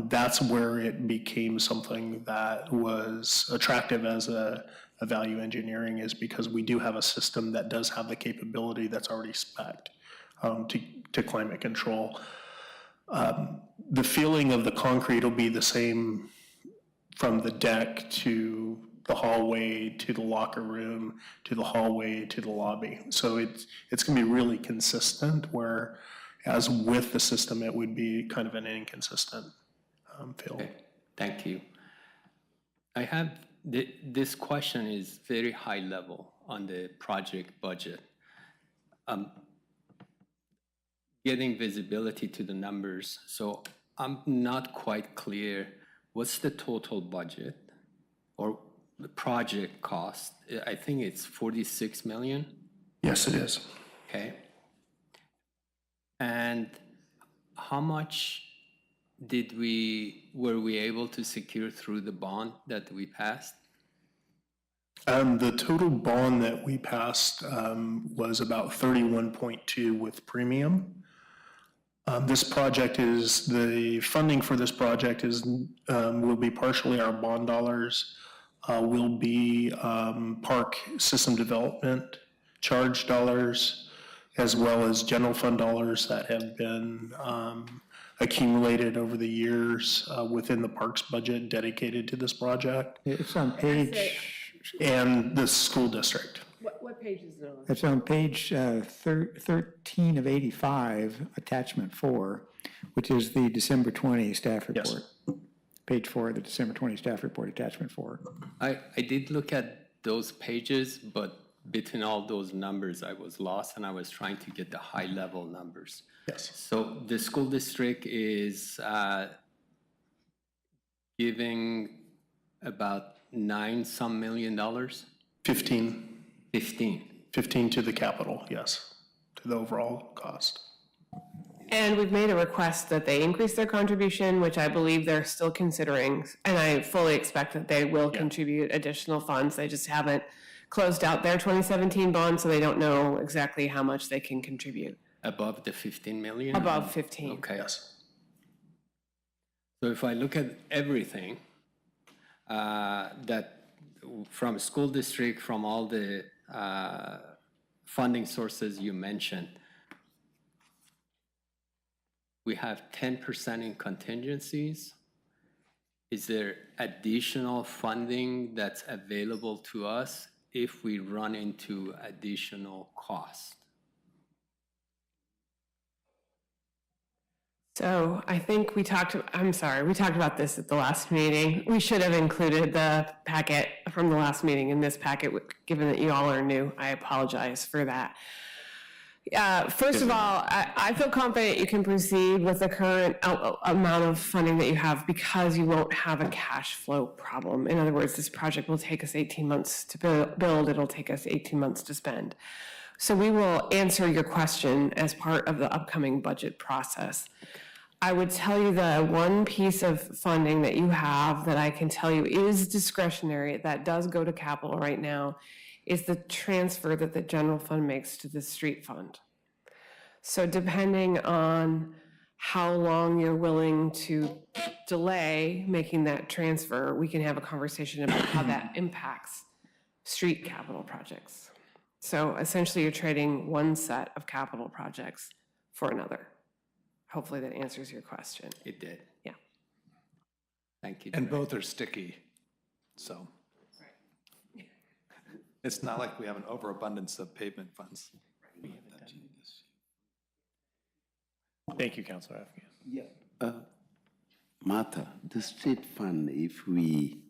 That's where it became something that was attractive as a value engineering, is because we do have a system that does have the capability that's already spec'd to climate control. The feeling of the concrete will be the same from the deck to the hallway to the locker room to the hallway to the lobby. So it's going to be really consistent, whereas with the system it would be kind of an inconsistent feel. Okay. Thank you. I have this question is very high level on the project budget. Getting visibility to the numbers, so I'm not quite clear, what's the total budget or the project cost? I think it's 46 million? Yes, it is. Okay. And how much were we able to secure through the bond that we passed? The total bond that we passed was about 31.2 with premium. This project is, the funding for this project is, will be partially our bond dollars, will be park system development charge dollars, as well as general fund dollars that have been accumulated over the years within the parks budget dedicated to this project. It's on page, And the school district. What page is it on? it's on page 13 of 85, attachment 4, which is the December 20 staff report. Yes. Page 4 of the December 20 staff report, attachment 4. I did look at those pages, but between all those numbers, I was lost and I was trying to get the high level numbers. Yes. So the school district is giving about $9-some million? 15. 15 to the capital, yes, to the overall cost. And we've made a request that they increase their contribution, which I believe they're still considering. And I fully expect that they will contribute additional funds. They just haven't closed out their 2017 bond, so they don't know exactly how much they can contribute. Above the 15 million? Above 15. Okay. Yes. So if I look at everything, that from school district, from all the funding sources you mentioned, we have 10% in contingencies. Is there additional funding that's available to us if we run into additional costs? So I think we talked about this at the last meeting. We should have included the packet from the last meeting in this packet, given that you all are new. I apologize for that. First of all, I feel confident you can proceed with the current amount of funding that you have because you won't have a cash flow problem. In other words, this project will take us 18 months to build. It'll take us 18 months to spend. So we will answer your question as part of the upcoming budget process. I would tell you the one piece of funding that you have that I can tell you is discretionary, that does go to capital right now, is the transfer that the general fund makes to the street fund. So depending on how long you're willing to delay making that transfer, we can have a conversation about how that impacts street capital projects. So essentially you're trading one set of capital projects for another. Hopefully that answers your question. It did. Yeah. Thank you. And both are sticky, so. It's not like we have an overabundance of pavement funds. Thank you, Councilor Afghan. Yeah. Martha, the street fund, if we,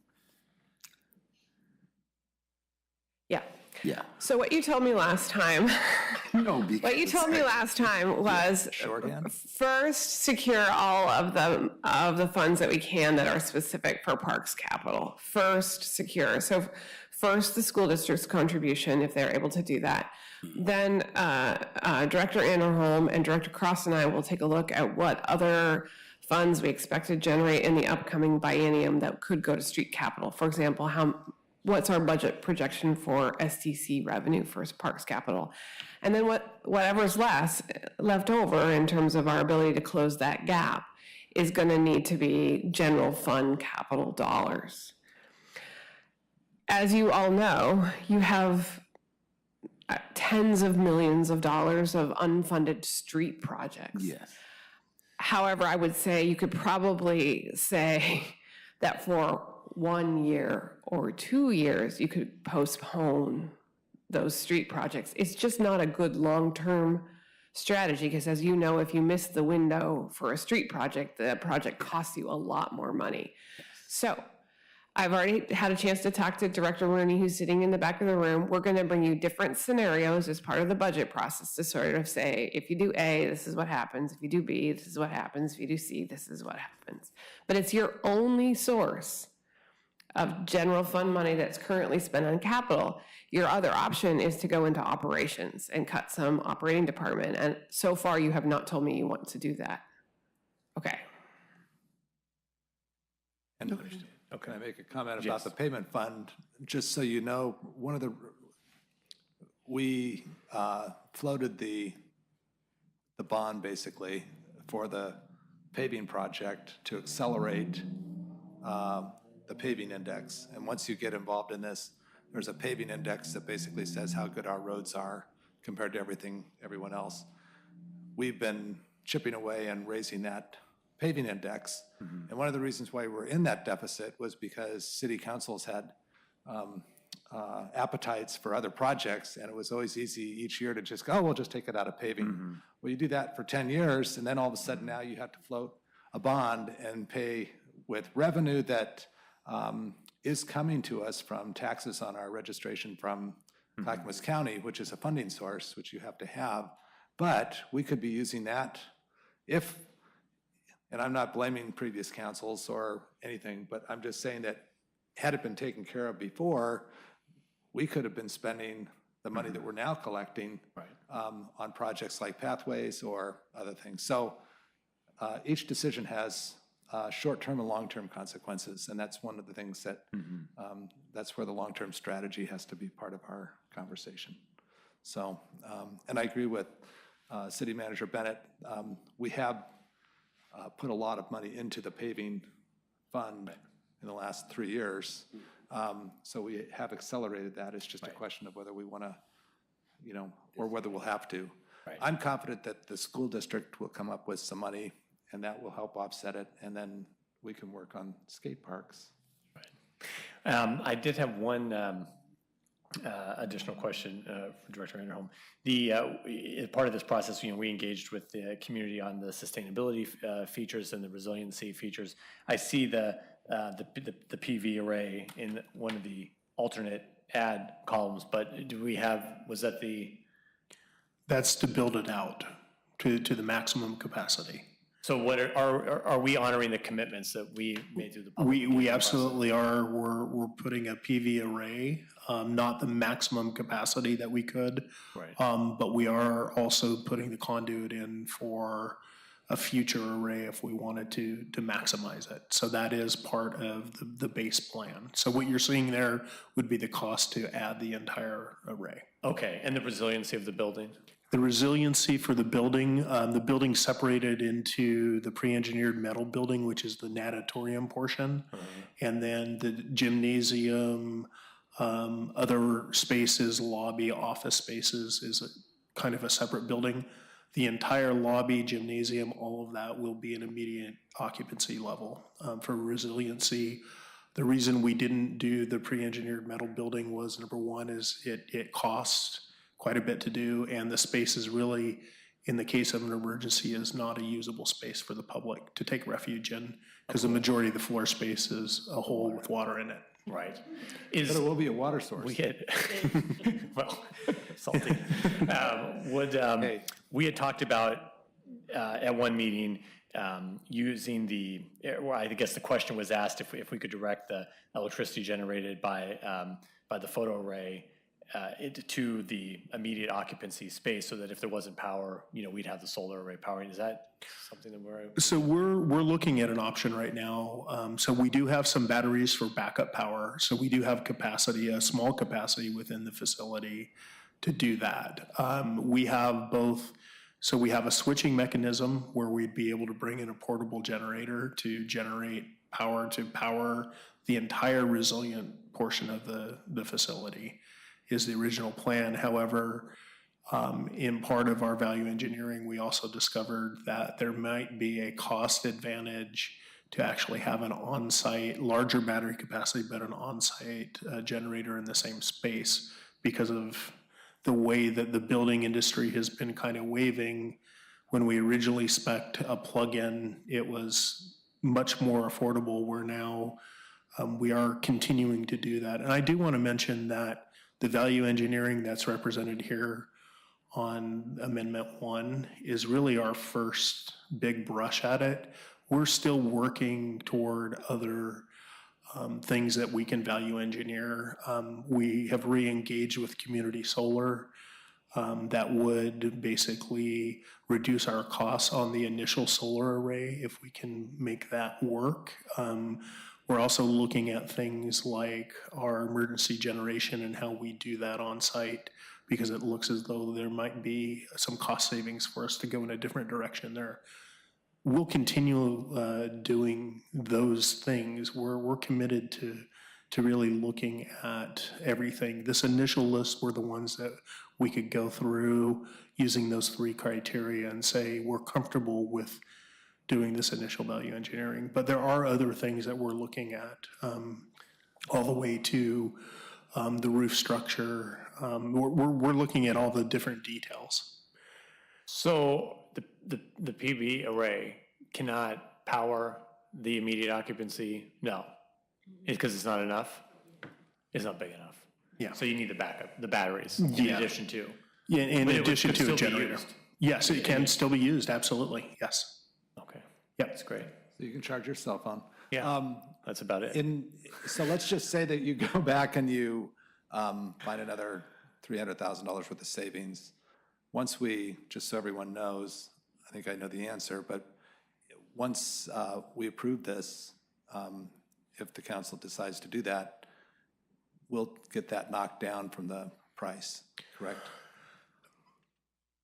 yeah. So what you told me last time, what you told me last time was first secure all of the funds that we can that are specific for Parks Capital. First secure. So first the school district's contribution, if they're able to do that. Then Director Anderholm and Director Cross and I will take a look at what other funds we expect to generate in the upcoming biennium that could go to street capital. For example, what's our budget projection for STC revenue for Parks Capital? And then whatever's left over in terms of our ability to close that gap is going to need to be general fund capital dollars. As you all know, you have tens of millions of dollars of unfunded street projects. Yes. However, I would say you could probably say that for 1 year or 2 years, you could postpone those street projects. It's just not a good long-term strategy because, as you know, if you miss the window for a street project, the project costs you a lot more money. So I've already had a chance to talk to Director Rooney, who's sitting in the back of the room. We're going to bring you different scenarios as part of the budget process to sort of say, if you do A, this is what happens. If you do B, this is what happens. If you do C, this is what happens. But it's your only source of general fund money that's currently spent on capital. Your other option is to go into operations and cut some operating department. And so far, you have not told me you want to do that. Okay. And can I make a comment about the payment fund? Just so you know, we floated the bond basically for the paving project to accelerate the paving index. And once you get involved in this, there's a paving index that basically says how good our roads are compared to everyone else. We've been chipping away and raising that paving index. And one of the reasons why we're in that deficit was because city councils had appetites for other projects, and it was always easy each year to just go, oh, we'll just take it out of paving. Well, you do that for 10 years, and then all of a sudden now you have to float a bond and pay with revenue that is coming to us from taxes on our registration from Clackamas County, which is a funding source, which you have to have. But we could be using that if, and I'm not blaming previous councils or anything, but I'm just saying that had it been taken care of before, we could have been spending the money that we're now collecting on projects like pathways or other things. So each decision has short-term and long-term consequences, and that's one of the things that, that's where the long-term strategy has to be part of our conversation. So, and I agree with City Manager Bennett. We have put a lot of money into the paving fund in the last 3 years. So we have accelerated that. It's just a question of whether we want to, or whether we'll have to. I'm confident that the school district will come up with some money, and that will help offset it, and then we can work on skate parks. I did have one additional question for Director Enderholm. As part of this process, we engaged with the community on the sustainability features and the resiliency features. I see the PV array in one of the alternate add columns, but That's to build it out to the maximum capacity. So what are we honoring the commitments that we made through the public? We absolutely are. We're putting a PV array, not the maximum capacity that we could, right. But we are also putting the conduit in for a future array if we wanted to maximize it. So that is part of the base plan. So what you're seeing there would be the cost to add the entire array. Okay, and the resiliency of the building? The resiliency for the building separated into the pre-engineered metal building, which is the natatorium portion, and then the gymnasium, other spaces, lobby, office spaces is kind of a separate building. The entire lobby, gymnasium, all of that will be an immediate occupancy level for resiliency. The reason we didn't do the pre-engineered metal building was, number one, is it costs quite a bit to do, and the space is really, in the case of an emergency, is not a usable space for the public to take refuge in, because the majority of the floor space is a hole with water in it. Right. But it will be a water source. Well, salty. We had talked about at one meeting using I guess the question was asked if we could direct the electricity generated by the photo array to the immediate occupancy space, so that if there wasn't power, we'd have the solar array powering. Is that something that So we're looking at an option right now. So we do have some batteries for backup power. So we do have capacity, a small capacity within the facility to do that. We have both. So we have a switching mechanism where we'd be able to bring in a portable generator to generate power to power the entire resilient portion of the facility, is the original plan. However, in part of our value engineering, we also discovered that there might be a cost advantage to actually have an on-site, larger battery capacity, but an on-site generator in the same space, because of the way that the building industry has been kind of waving. When we originally spec'd a plug-in, it was much more affordable. We're now, we are continuing to do that. And I do want to mention that the value engineering that's represented here on Amendment 1 is really our first big brush at it. We're still working toward other things that we can value engineer. We have re-engaged with community solar that would basically reduce our costs on the initial solar array if we can make that work. We're also looking at things like our emergency generation and how we do that on site, because it looks as though there might be some cost savings for us to go in a different direction there. We'll continue doing those things. We're committed to really looking at everything. This initial list were the ones that we could go through using those 3 criteria and say we're comfortable with doing this initial value engineering. But there are other things that we're looking at, all the way to the roof structure. We're looking at all the different details. So the PV array cannot power the immediate occupancy? No. It's because it's not enough? It's not big enough. Yeah. So you need the backup, the batteries, in addition to? Yeah, in addition to a still be generator. used? Yes, it can still be used, absolutely, yes. Okay. Yep. That's great. So you can charge your cell phone. Yeah, that's about it. So let's just say that you go back and you find another $300,000 worth of savings. Once we, just so everyone knows, I think I know the answer, but once we approve this, if the council decides to do that, we'll get that knocked down from the price, correct?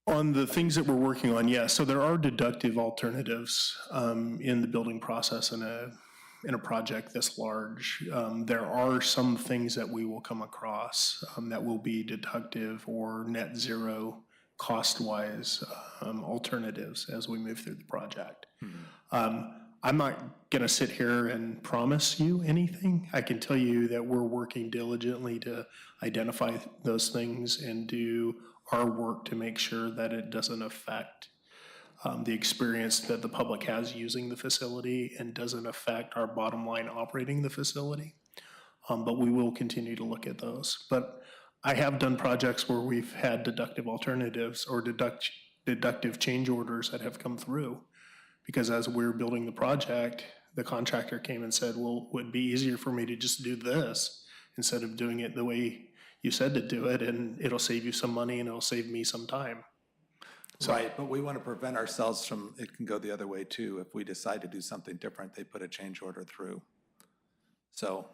On the things that we're working on, yes. So there are deductive alternatives in the building process in a project this large. There are some things that we will come across that will be deductive or net zero cost-wise alternatives as we move through the project. I'm not going to sit here and promise you anything. I can tell you that we're working diligently to identify those things and do our work to make sure that it doesn't affect the experience that the public has using the facility and doesn't affect our bottom line operating the facility. But we will continue to look at those. But I have done projects where we've had deductive alternatives or deductive change orders that have come through. Because as we were building the project, the contractor came and said, well, it would be easier for me to just do this instead of doing it the way you said to do it, and it'll save you some money and it'll save me some time. So, Right, but we want to prevent ourselves from, it can go the other way too. If we decide to do something different, they put a change order through. So,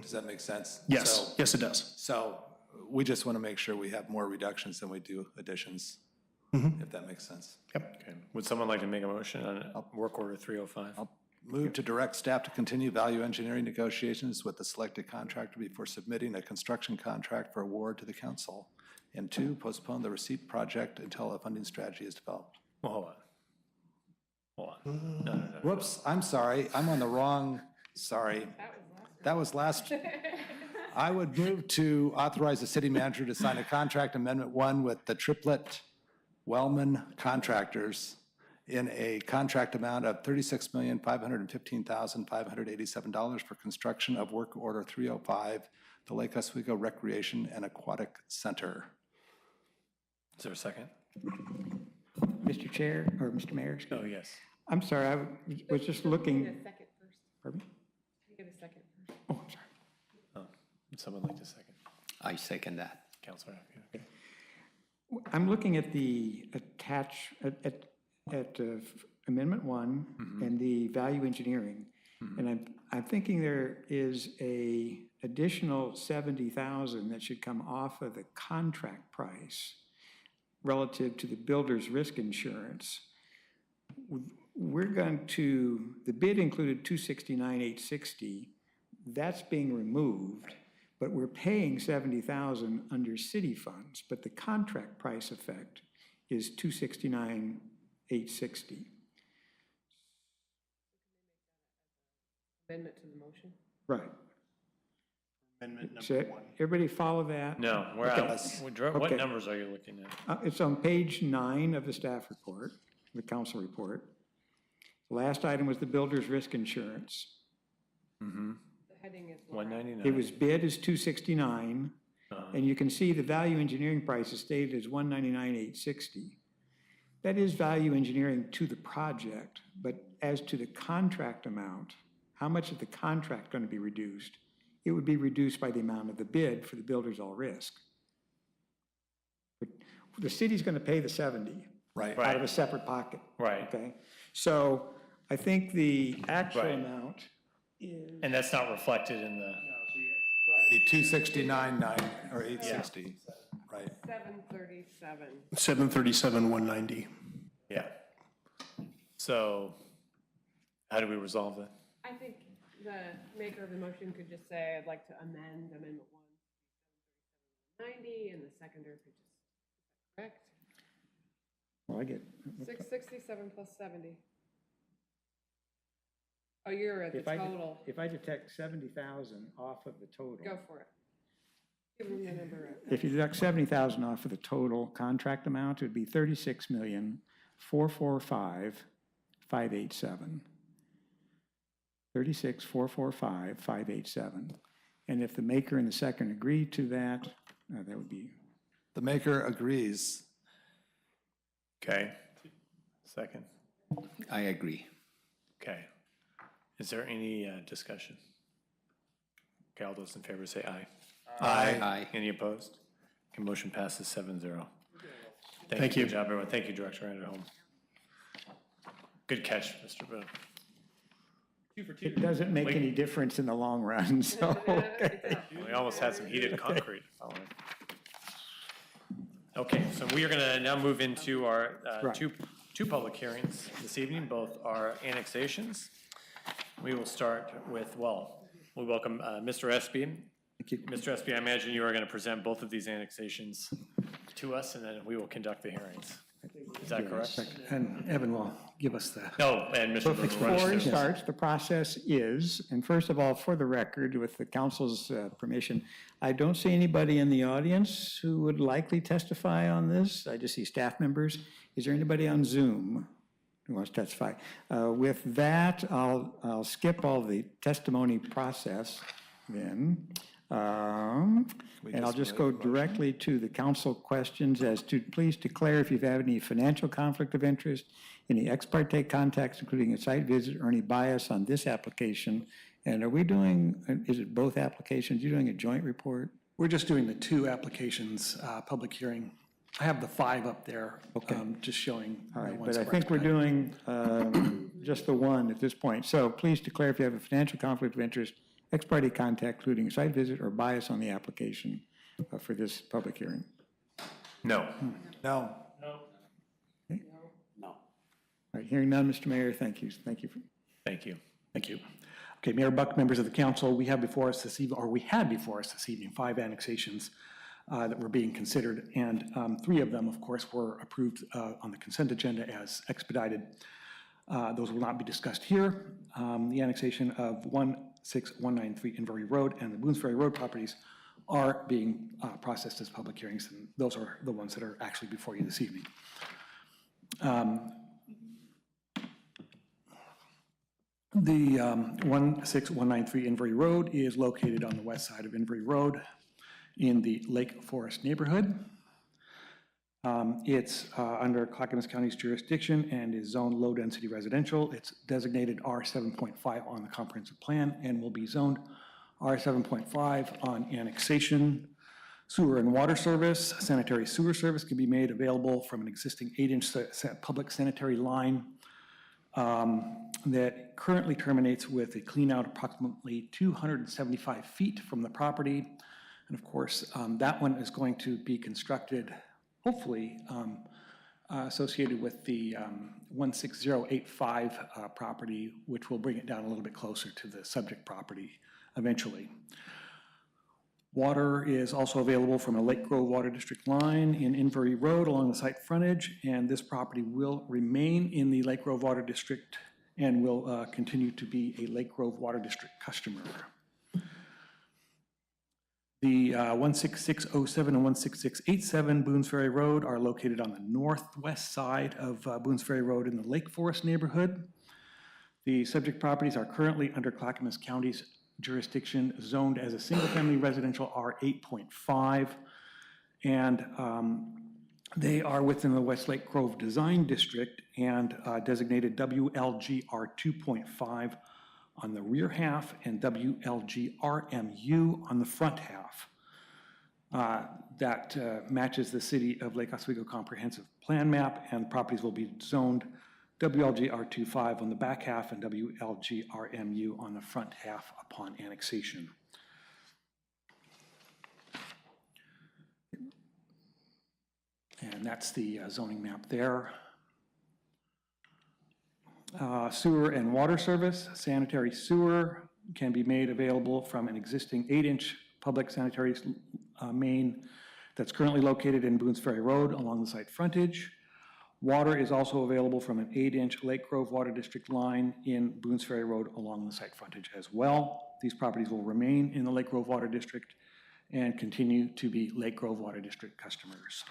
does that make sense? yes, So- yes, it does. So we just want to make sure we have more reductions than we do additions, if that makes sense. Yep. Okay. Would someone like to make a motion on work order 305? I'll move to direct staff to continue value engineering negotiations with the selected contractor before submitting a construction contract for award to the council. And 2, postpone the receipt project until a funding strategy is developed. Well, hold on. Hold on. No. Whoops, I'm sorry, I'm on the wrong, sorry. That was last. I would move to authorize the city manager to sign a contract amendment 1 with the triplet Wellman Contractors in a contract amount of $36,515,587 for construction of work order 305, the Lake Oswego Recreation and Aquatic Center. Is there a second? Mr. Chair, or Mr. Mayor? Oh, yes. I'm sorry, I was just looking. second first. Pardon me? You get a second first. Oh, I'm sorry. Oh, would someone like to second? I second that. Councilor, okay. I'm looking at the Amendment 1 and the value engineering. And I'm thinking there is a additional $70,000 that should come off of the contract price relative to the builder's risk insurance. We're going to, the bid included $269,860. That's being removed, but we're paying $70,000 under city funds, but the contract price effect is $269,860. Amendment to the motion? Right. Amendment So number 1. everybody follow that? No, we're Okay. out. What Okay. numbers are you looking at? It's on page 9 of the staff report, the council report. The last item was the builder's risk insurance. Mm-hmm. The heading is. 199. It was bid as $269, and you can see the value engineering price is stated as $199,860. That is value engineering to the project, but as to the contract amount, how much is the contract going to be reduced? It would be reduced by the amount of the bid for the builder's all risk. But the city's going to pay the 70. Right. Out of a separate pocket. Right. Okay? So I think the actual Right. amount is. And that's not reflected in the, The 269,9 or 860, right? 737. 737,190. yeah. So how do we resolve that? I think the maker of the motion could just say, I'd like to amend Amendment 1 to 90, and the seconder could just, correct? Well, I get. 667 plus 70. Oh, you're at the total. If I detect 70,000 off of the total. Go for it. Give them the number. If you deduct 70,000 off of the total contract amount, it would be 36,445,587. 36,445,587. And if the maker and the second agree to that, that would be. The maker agrees. Okay. Second. I agree. Okay. Is there any discussion? Okay, all those in favor say aye. Aye. Any opposed? Okay, motion passes 7-0. Thank you. Good job, everyone. Thank you, Director Anderholm. Good catch, Mr. Boone. It doesn't make any difference in the long run, so. We almost had some heated concrete. Okay, so we are going to now move into our Right. two public hearings this evening. Both are annexations. We will start with, we welcome Mr. Espy. Thank you. Mr. Espy, I imagine you are going to present both of these annexations to us, and then we will conduct the hearings. Is that correct? And Evan will give us the. No, and Mr. Boones. Before he starts, the process is, and first of all, for the record, with the council's permission, I don't see anybody in the audience who would likely testify on this. I just see staff members. Is there anybody on Zoom who wants to testify? With that, I'll skip all the testimony process then. And I'll just go directly to the council questions as to, please declare if you have any financial conflict of interest, any ex parte contacts, including a site visit or any bias on this application. And are we doing, is it both applications? You're doing a joint report? We're just doing the 2 applications, public hearing. I have the 5 up there, just showing. All right, but I think we're doing just the 1 at this point. So please declare if you have a financial conflict of interest, ex parte contact, including a site visit or bias on the application for this public hearing. No. No. Okay. No. All right, hearing none, Mr. Mayor, thank you. Thank you. Thank you. Thank you. Okay, Mayor Buck, members of the council, we have before us this evening, or we had before us this evening, 5 annexations that were being considered, and 3 of them, of course, were approved on the consent agenda as expedited. Those will not be discussed here. The annexation of 16193 Inverurie Road and the Boones Ferry Road properties are being processed as public hearings, and those are the ones that are actually before you this evening. The 16193 Inverurie Road is located on the west side of Inverurie Road in the Lake Forest neighborhood. It's under Clackamas County's jurisdiction and is zoned low-density residential. It's designated R7.5 on the comprehensive plan and will be zoned R7.5 on annexation. Sewer and water service, sanitary sewer service can be made available from an existing 8-inch public sanitary line that currently terminates with a clean-out approximately 275 feet from the property. And of course, that one is going to be constructed hopefully associated with the 16085 property, which will bring it down a little bit closer to the subject property eventually. Water is also available from a Lake Grove Water District line in Inverurie Road along the site frontage, and this property will remain in the Lake Grove Water District and will continue to be a Lake Grove Water District customer. The 16607 and 16687 Boones Ferry Road are located on the northwest side of Boones Ferry Road in the Lake Forest neighborhood. The subject properties are currently under Clackamas County's jurisdiction, zoned as a single-family residential R8.5, and they are within the Westlake Grove Design District and designated WLG R2.5 on the rear half and WLG RMU on the front half. That matches the City of Lake Oswego Comprehensive Plan map, and properties will be zoned WLG R25 on the back half and WLG RMU on the front half upon annexation. And that's the zoning map there. Sewer and water service, sanitary sewer can be made available from an existing 8-inch public sanitary main that's currently located in Boones Ferry Road along the site frontage. Water is also available from an 8-inch Lake Grove Water District line in Boones Ferry Road along the site frontage as well. These properties will remain in the Lake Grove Water District and continue to be Lake Grove Water District customers.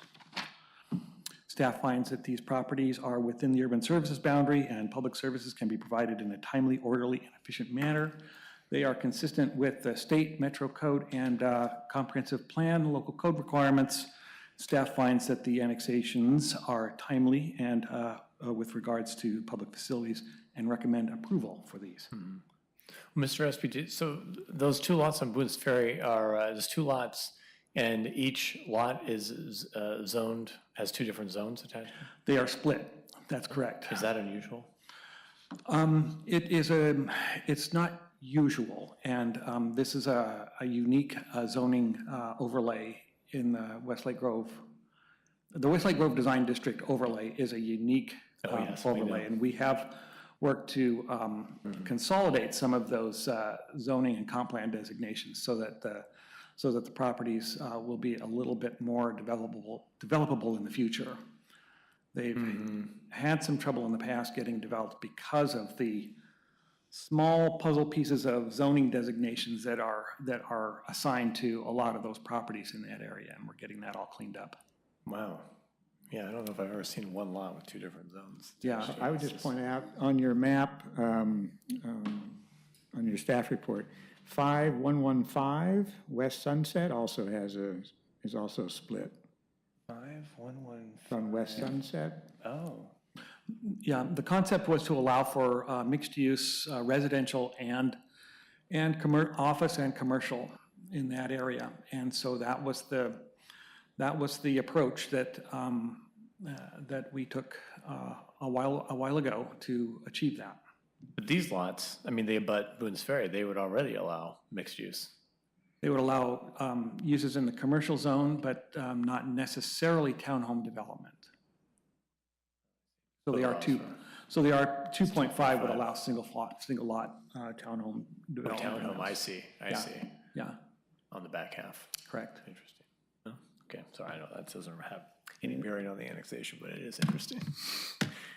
Staff finds that these properties are within the urban services boundary and public services can be provided in a timely, orderly, and efficient manner. They are consistent with the state, metro code, and comprehensive plan, local code requirements. Staff finds that the annexations are timely and with regards to public facilities and recommend approval for these. Mr. SPG, so those 2 lots on Boones Ferry are, there's 2 lots, and each lot is zoned, has 2 different zones attached? They are split, that's correct. Is that unusual? It's not usual, and this is a unique zoning overlay in the Westlake Grove. The Westlake Grove Design District overlay is a unique overlay, and we have worked to consolidate some of those zoning and comp plan designations so that the properties will be a little bit more developable in the future. They've had some trouble in the past getting developed because of the small puzzle pieces of zoning designations that are assigned to a lot of those properties in that area, and we're getting that all cleaned up. Wow. Yeah, I don't know if I've ever seen one lot with 2 different zones. Yeah, I would just point out on your map, on your staff report, 5115 West Sunset also is also split 5115. from West Sunset. Oh. Yeah, the concept was to allow for mixed-use residential and office and commercial in that area. And so that was the approach that we took a while ago to achieve that. But these lots, I mean, they abut Boones Ferry, they would already allow mixed use. They would allow uses in the commercial zone, but not necessarily townhome development. So they are 2.5 would allow single lot townhome development. Townhome, I see. Yeah. On the back half. Correct. Interesting. Oh, okay, sorry, I know that doesn't have any bearing on the annexation, but it is interesting.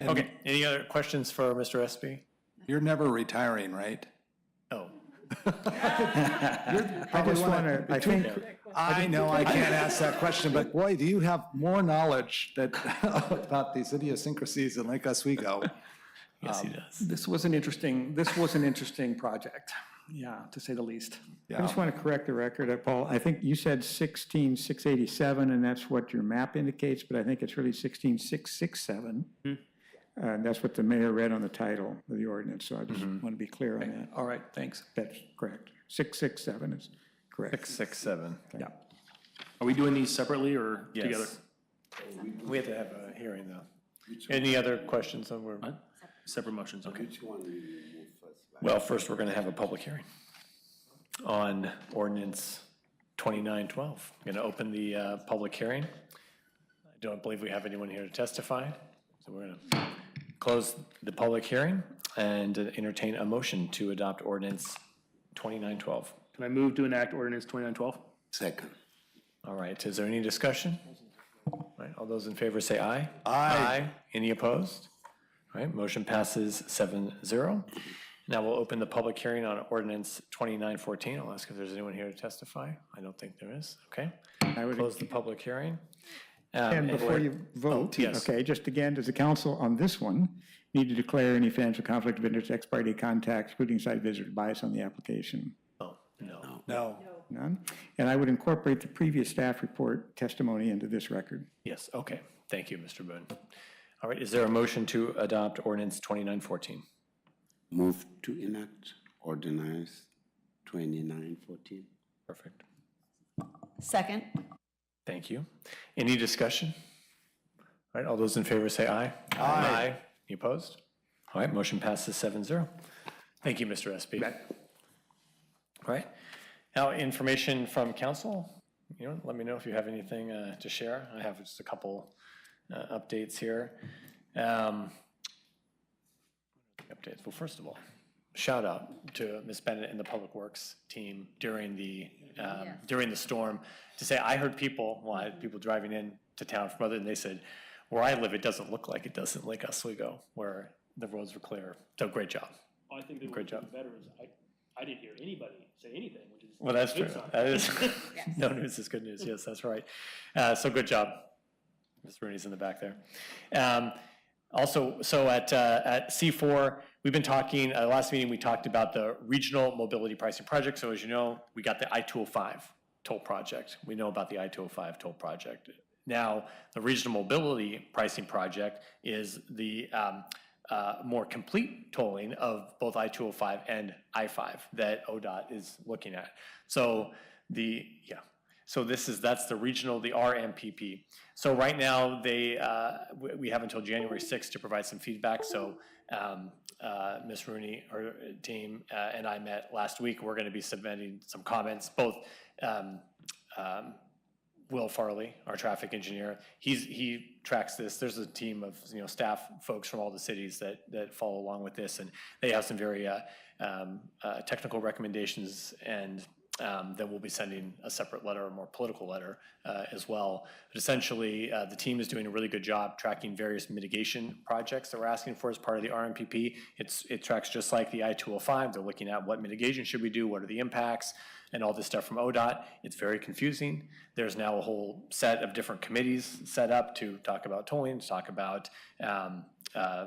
Okay, any other questions for Mr. Espy? You're never retiring, right? Oh. I just want to, I know I can't ask that question, but boy, do you have more knowledge about these idiosyncrasies in Lake Oswego. Yes, he does. This was an interesting project, yeah, to say the least. I just want to correct the record, Paul. I think you said 16,687, and that's what your map indicates, but I think it's really 16,667. And that's what the mayor read on the title of the ordinance, so I just want to be clear on that. All right, thanks. That's correct. 667 is correct. 667. Yeah. Are we doing these separately or Yes. together? We have to have a hearing, though. Any other questions on where? Separate motions, okay. Well, first, we're going to have a public hearing on ordinance 2912. I'm going to open the public hearing. I don't believe we have anyone here to testify, so we're going to close the public hearing and entertain a motion to adopt ordinance 2912. Can I move to enact ordinance 2912? Second. All right, is there any discussion? All right, all those in favor say aye. Aye. Any opposed? All right, motion passes 7-0. Now we'll open the public hearing on ordinance 2914. I'll ask if there's anyone here to testify. I don't think there is. Okay. I would Close the public hearing. And before you vote, yes. okay, just again, does the council on this one need to declare any financial conflict of interest, ex parte contacts, including site visitor bias on the application? Oh, no. No. None? And I would incorporate the previous staff report testimony into this record. Yes, okay. Thank you, Mr. Boone. All right, is there a motion to adopt ordinance 2914? Move to enact ordinance 2914. Perfect. Second. Thank you. Any discussion? All right, all those in favor say aye. Aye. Any opposed? All right, motion passes 7-0. Thank you, Mr. Espy. All right, now information from council. Let me know if you have anything to share. I have just a couple updates here. Updates. Well, first of all, shout out to Ms. Bennett and the Public Works team during the storm to say, I heard people driving in to town from other, and they said, where I live, it doesn't look like it does in Lake Oswego, where the roads were clear. So great job. Well, I think that Great job. Better is I didn't hear anybody say anything, which is Well, that's a true. good sign. That is, no news is good news. Yes, that's right. So good job. Ms. Rooney's in the back there. Also, so at C4, we've been talking, last meeting we talked about the regional mobility pricing project. So as you know, we got the I-205 toll project. We know about the I-205 toll project. Now, the regional mobility pricing project is the more complete tolling of both I-205 and I-5 that ODOT is looking at. So that's the regional, the RMPP. So right now, we have until January 6th to provide some feedback. So Ms. Rooney, her team, and I met last week. We're going to be submitting some comments. Both Will Farley, our traffic engineer, he tracks this. There's a team of staff folks from all the cities that follow along with this, and they have some very technical recommendations and then we'll be sending a separate letter, a more political letter as well. But essentially, the team is doing a really good job tracking various mitigation projects that we're asking for as part of the RMPP. It tracks just like the I-205. They're looking at what mitigation should we do, what are the impacts, and all this stuff from ODOT. It's very confusing. There's now a whole set of different committees set up to talk about tolling, to talk about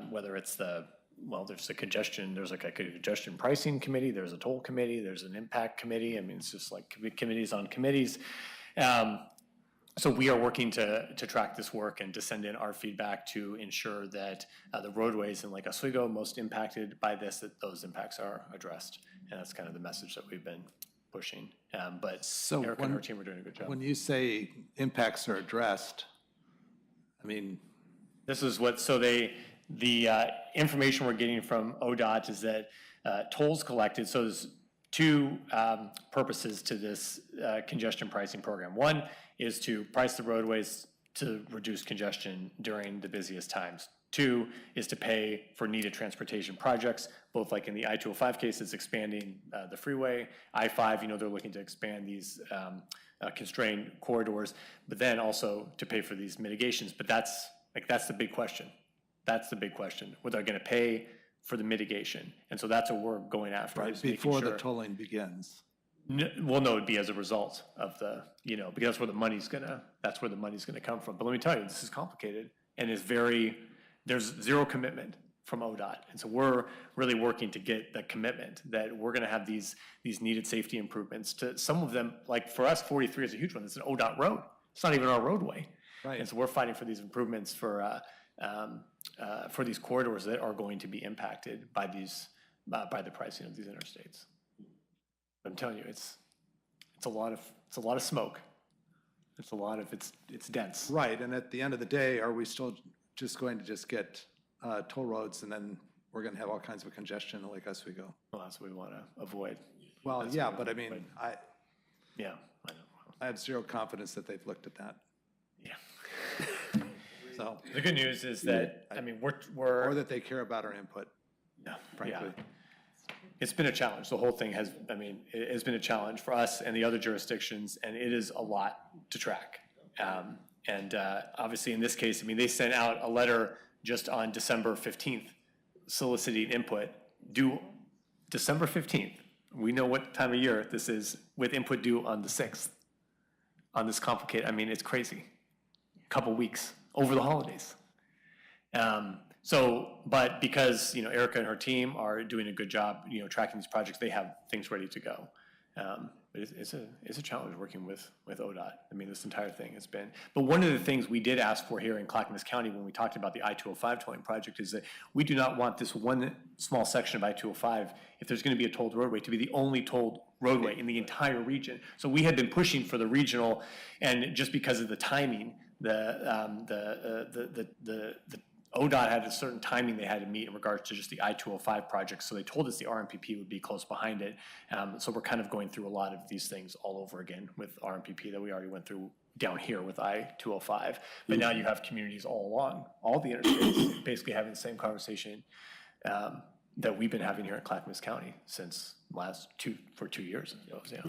whether it's there's there's like a congestion pricing committee, there's a toll committee, there's an impact committee. I mean, it's just like committees on committees. So we are working to track this work and to send in our feedback to ensure that the roadways in Lake Oswego most impacted by this, that those impacts are addressed. And that's kind of the message that we've been pushing. But So Erica and her team are doing a good job. When you say impacts are addressed, I mean, this is what, the information we're getting from ODOT is that tolls collected, so there's two purposes to this congestion pricing program. One is to price the roadways to reduce congestion during the busiest times. Two is to pay for needed transportation projects, both like in the I-205 case, it's expanding the freeway. I-5, they're looking to expand these constrained corridors, but then also to pay for these mitigations. But that's the big question. That's the big question, whether they're going to pay for the mitigation. And so that's what we're going after. right before the tolling begins. Well, no, it'd be as a result of the, because that's where the money's gonna come from. But let me tell you, this is complicated and there's zero commitment from ODOT. And so we're really working to get the commitment that we're gonna have these needed safety improvements. To some of them, like for us, 43 is a huge one. It's an ODOT road. It's not even our roadway. Right. And so we're fighting for these improvements for these corridors that are going to be impacted by by the pricing of these interstates. I'm telling you, it's a lot of smoke. It's dense. Right, and at the end of the day, are we still just going to get toll roads and then we're going to have all kinds of congestion in Lake Oswego? Well, that's what we want to avoid. Well, yeah, but I mean, Yeah, I know. I have zero confidence that they've looked at that. Yeah. So The good news is that, I mean, we're or that they care about our input, frankly. Yeah. It's been a challenge. The whole thing it has been a challenge for us and the other jurisdictions, and it is a lot to track. Obviously in this case, they sent out a letter just on December 15th soliciting input, due December 15th. We know what time of year this is, with input due on the 6th. On this complicated, it's crazy. A couple weeks over the holidays. But because, Erica and her team are doing a good job, tracking these projects, they have things ready to go. But it's a challenge working with ODOT. This entire thing has been. But one of the things we did ask for here in Clackamas County when we talked about the I-205 tolling project is that we do not want this one small section of I-205, if there's going to be a tolled roadway, to be the only tolled roadway in the entire region. So we had been pushing for the regional, and just because of the timing, the ODOT had a certain timing they had to meet in regards to just the I-205 project, so they told us the RMPP would be close behind it. So we're kind of going through a lot of these things all over again with RMPP that we already went through down here with I-205. But now you have communities all along, all the interstates, basically having the same conversation that we've been having here in Clackamas County since for 2 years. Yeah.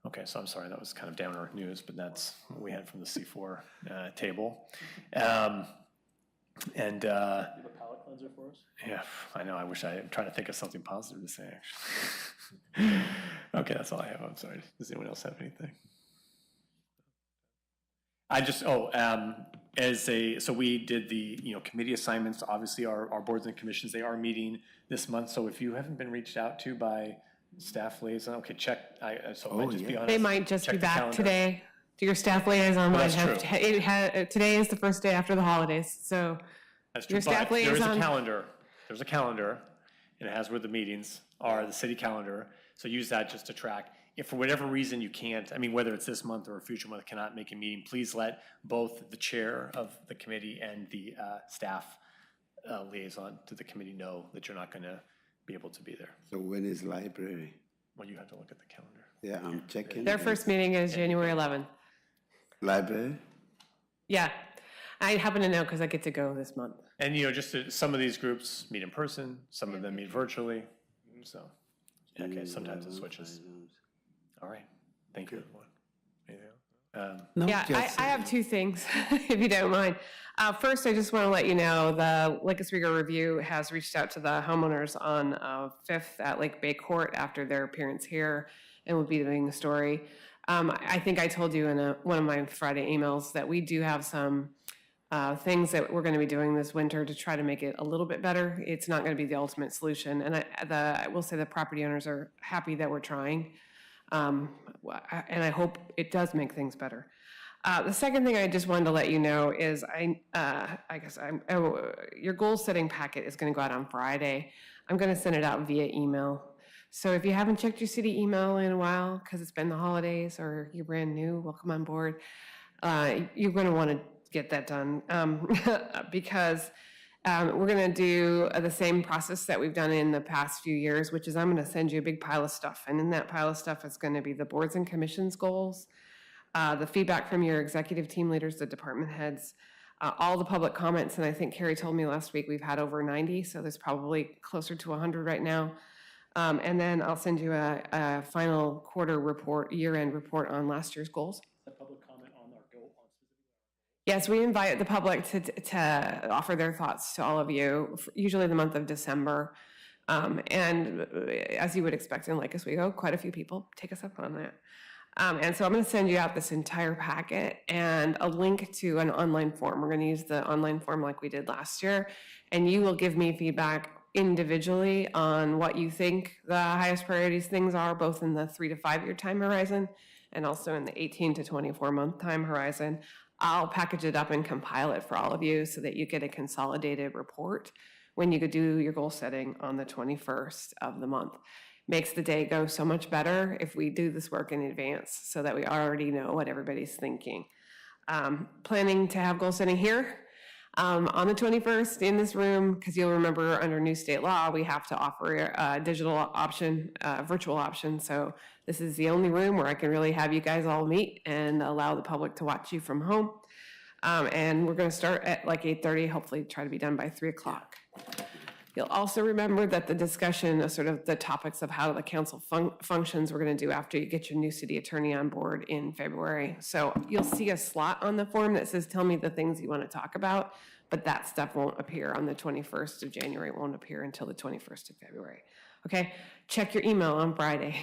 Okay, so I'm sorry, that was kind of downer news, but that's what we had from the C4 table. You have a palate cleanser for us? Yeah, I know. I'm trying to think of something positive to say, actually. Okay, that's all I have. I'm sorry. Does anyone else have anything? So we did the, committee assignments. Obviously, our boards and commissions, they are meeting this month. So if you haven't been reached out to by staff liaison, okay, check. They might just be back today. Your staff liaison might have, today is the first day after the holidays, so. That's true, your staff but there is a liaison. calendar. There's a calendar, and it has where the meetings are, the city calendar. So use that just to track. If for whatever reason you can't, whether it's this month or a future month, cannot make a meeting, please let both the chair of the committee and the staff liaison to the committee know that you're not going to be able to be there. So when is library? Well, you have to look at the calendar. Yeah, I'm checking. Their first meeting is January 11th. Library? Yeah, I happen to know because I get to go this month. And, some of these groups meet in person, some of them meet virtually, so, okay, sometimes it switches. All right, thank you, everyone. Anything else? No, Yeah, just, I have two things, if you don't mind. First, I just want to let you know the Lake Oswego Review has reached out to the homeowners on 5th at Lake Bay Court after their appearance here and will be doing a story. I think I told you in one of my Friday emails that we do have some things that we're going to be doing this winter to try to make it a little bit better. It's not going to be the ultimate solution. And I will say the property owners are happy that we're trying. And I hope it does make things better. The second thing I just wanted to let you know is your goal setting packet is going to go out on Friday. I'm going to send it out via email. So if you haven't checked your city email in a while because it's been the holidays or you're brand new, welcome on board. You're going to want to get that done because we're going to do the same process that we've done in the past few years, which is I'm going to send you a big pile of stuff. And in that pile of stuff is going to be the boards and commissions goals, the feedback from your executive team leaders, the department heads, all the public comments. And I think Carrie told me last week we've had over 90, so there's probably closer to 100 right now. And then I'll send you a final quarter report, year-end report on last year's goals. Public comment on our goal on specific. Yes, we invite the public to offer their thoughts to all of you, usually the month of December. And as you would expect in Lake Oswego, quite a few people take us up on that. And so I'm going to send you out this entire packet and a link to an online form. We're going to use the online form like we did last year, and you will give me feedback individually on what you think the highest priorities things are, both in the 3 to 5 year time horizon and also in the 18 to 24 month time horizon. I'll package it up and compile it for all of you so that you get a consolidated report when you could do your goal setting on the 21st of the month. Makes the day go so much better if we do this work in advance so that we already know what everybody's thinking. Planning to have goal setting here on the 21st in this room, because you'll remember under new state law, we have to offer a digital option, virtual option. So this is the only room where I can really have you guys all meet and allow the public to watch you from home. And we're going to start at like 8:30, hopefully try to be done by 3 o'clock. You'll also remember that the discussion of sort of the topics of how the council functions we're going to do after you get your new city attorney on board in February. So you'll see a slot on the form that says, tell me the things you want to talk about, but that stuff won't appear on the 21st of January. It won't appear until the 21st of February. Okay, check your email on Friday.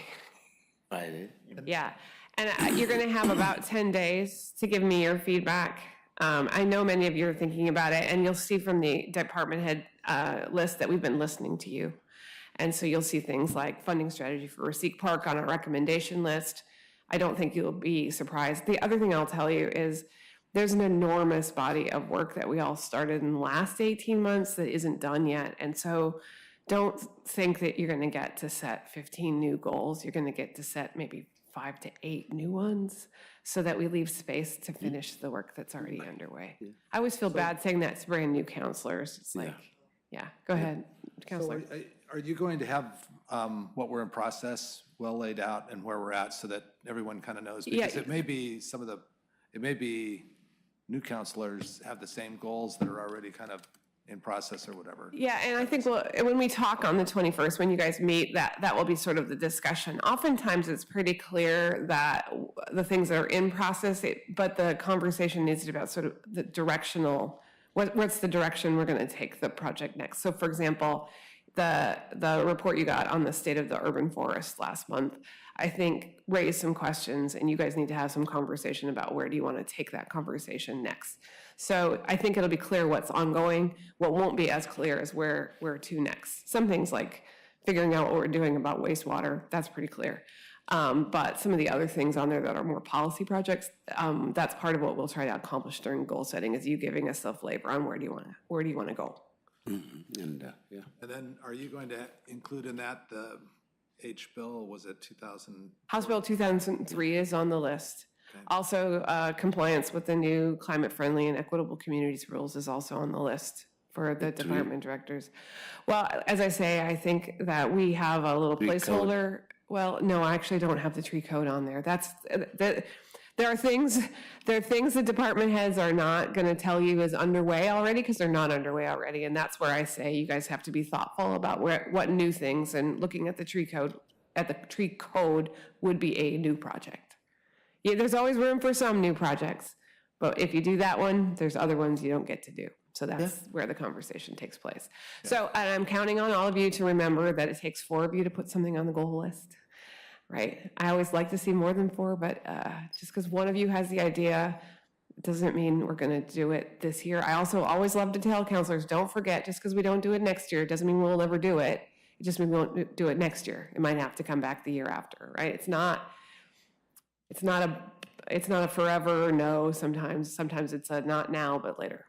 Friday. Yeah, and you're going to have about 10 days to give me your feedback. I know many of you are thinking about it, and you'll see from the department head list that we've been listening to you. And so you'll see things like funding strategy for Receipt Park on our recommendation list. I don't think you'll be surprised. The other thing I'll tell you is there's an enormous body of work that we all started in the last 18 months that isn't done yet. And so don't think that you're going to get to set 15 new goals. You're going to get to set maybe 5 to 8 new ones so that we leave space to finish the work that's already underway. I always feel bad saying that to brand new counselors. It's like, yeah, go ahead, Counselor. So are you going to have what we're in process well laid out and where we're at so that everyone kind of knows? Because it may be it may be new counselors have the same goals that are already kind of in process or whatever. Yeah, and I think when we talk on the 21st, when you guys meet, that will be sort of the discussion. Oftentimes, it's pretty clear that the things that are in process, but the conversation needs to be about sort of the directional, what's the direction we're going to take the project next. So, for example, the report you got on the state of the urban forest last month, I think raised some questions, and you guys need to have some conversation about where do you want to take that conversation next. So I think it'll be clear what's ongoing. What won't be as clear is where to next. Some things like figuring out what we're doing about wastewater, that's pretty clear. But some of the other things on there that are more policy projects, that's part of what we'll try to accomplish during goal setting, is you giving us the flavor on where do you want to go. Mm-hmm. And then are you going to include in that the H bill, was it 2000? House Bill 2003 is on the list. Okay. Also, compliance with the new climate-friendly and equitable communities rules is also on the list for the department directors. Well, as I say, I think that we have a little placeholder. Well, no, I actually don't have the tree code on there. There are things the department heads are not going to tell you is underway already because they're not underway already. And that's where I say you guys have to be thoughtful about what new things, and looking at the tree code at the tree code would be a new project. Yeah, there's always room for some new projects, but if you do that one, there's other ones you don't get to do. So that's where the conversation takes place. So, and I'm counting on all of you to remember that it takes 4 of you to put something on the goal list, right? I always like to see more than 4, but just because one of you has the idea, doesn't mean we're going to do it this year. I also always love to tell counselors, don't forget, just because we don't do it next year, doesn't mean we'll never do it. It just means we won't do it next year. It might have to come back the year after, right? It's not a forever no. Sometimes it's a not now, but later.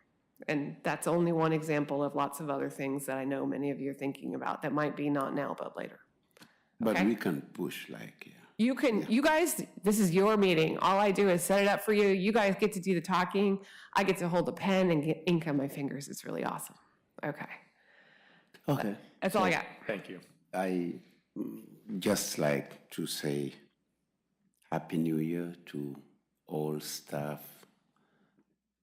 And that's only one example of lots of other things that I know many of you are thinking about that might be not now, but later. But Okay? we can push like, You guys, this is your meeting. All I do is set it up for you. You guys get to do the talking. I get to hold a pen and get ink on my fingers. It's really awesome. Okay. Okay. That's all I got. Thank you. I just like to say Happy New Year to all staff.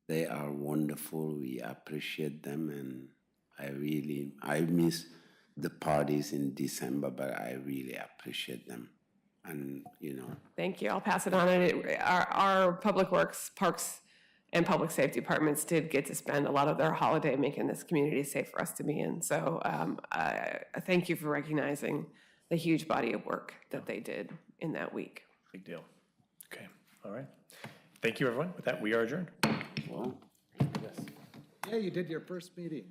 They are wonderful. We appreciate them, and I miss the parties in December, but I really appreciate them. And, Thank you. I'll pass it on. Our Public Works, Parks, and Public Safety departments did get to spend a lot of their holiday making this community safe for us to be in. So I thank you for recognizing the huge body of work that they did in that week. Big deal. Okay, all right. Thank you, everyone. With that, we are adjourned. Well, Yeah, you did your first meeting.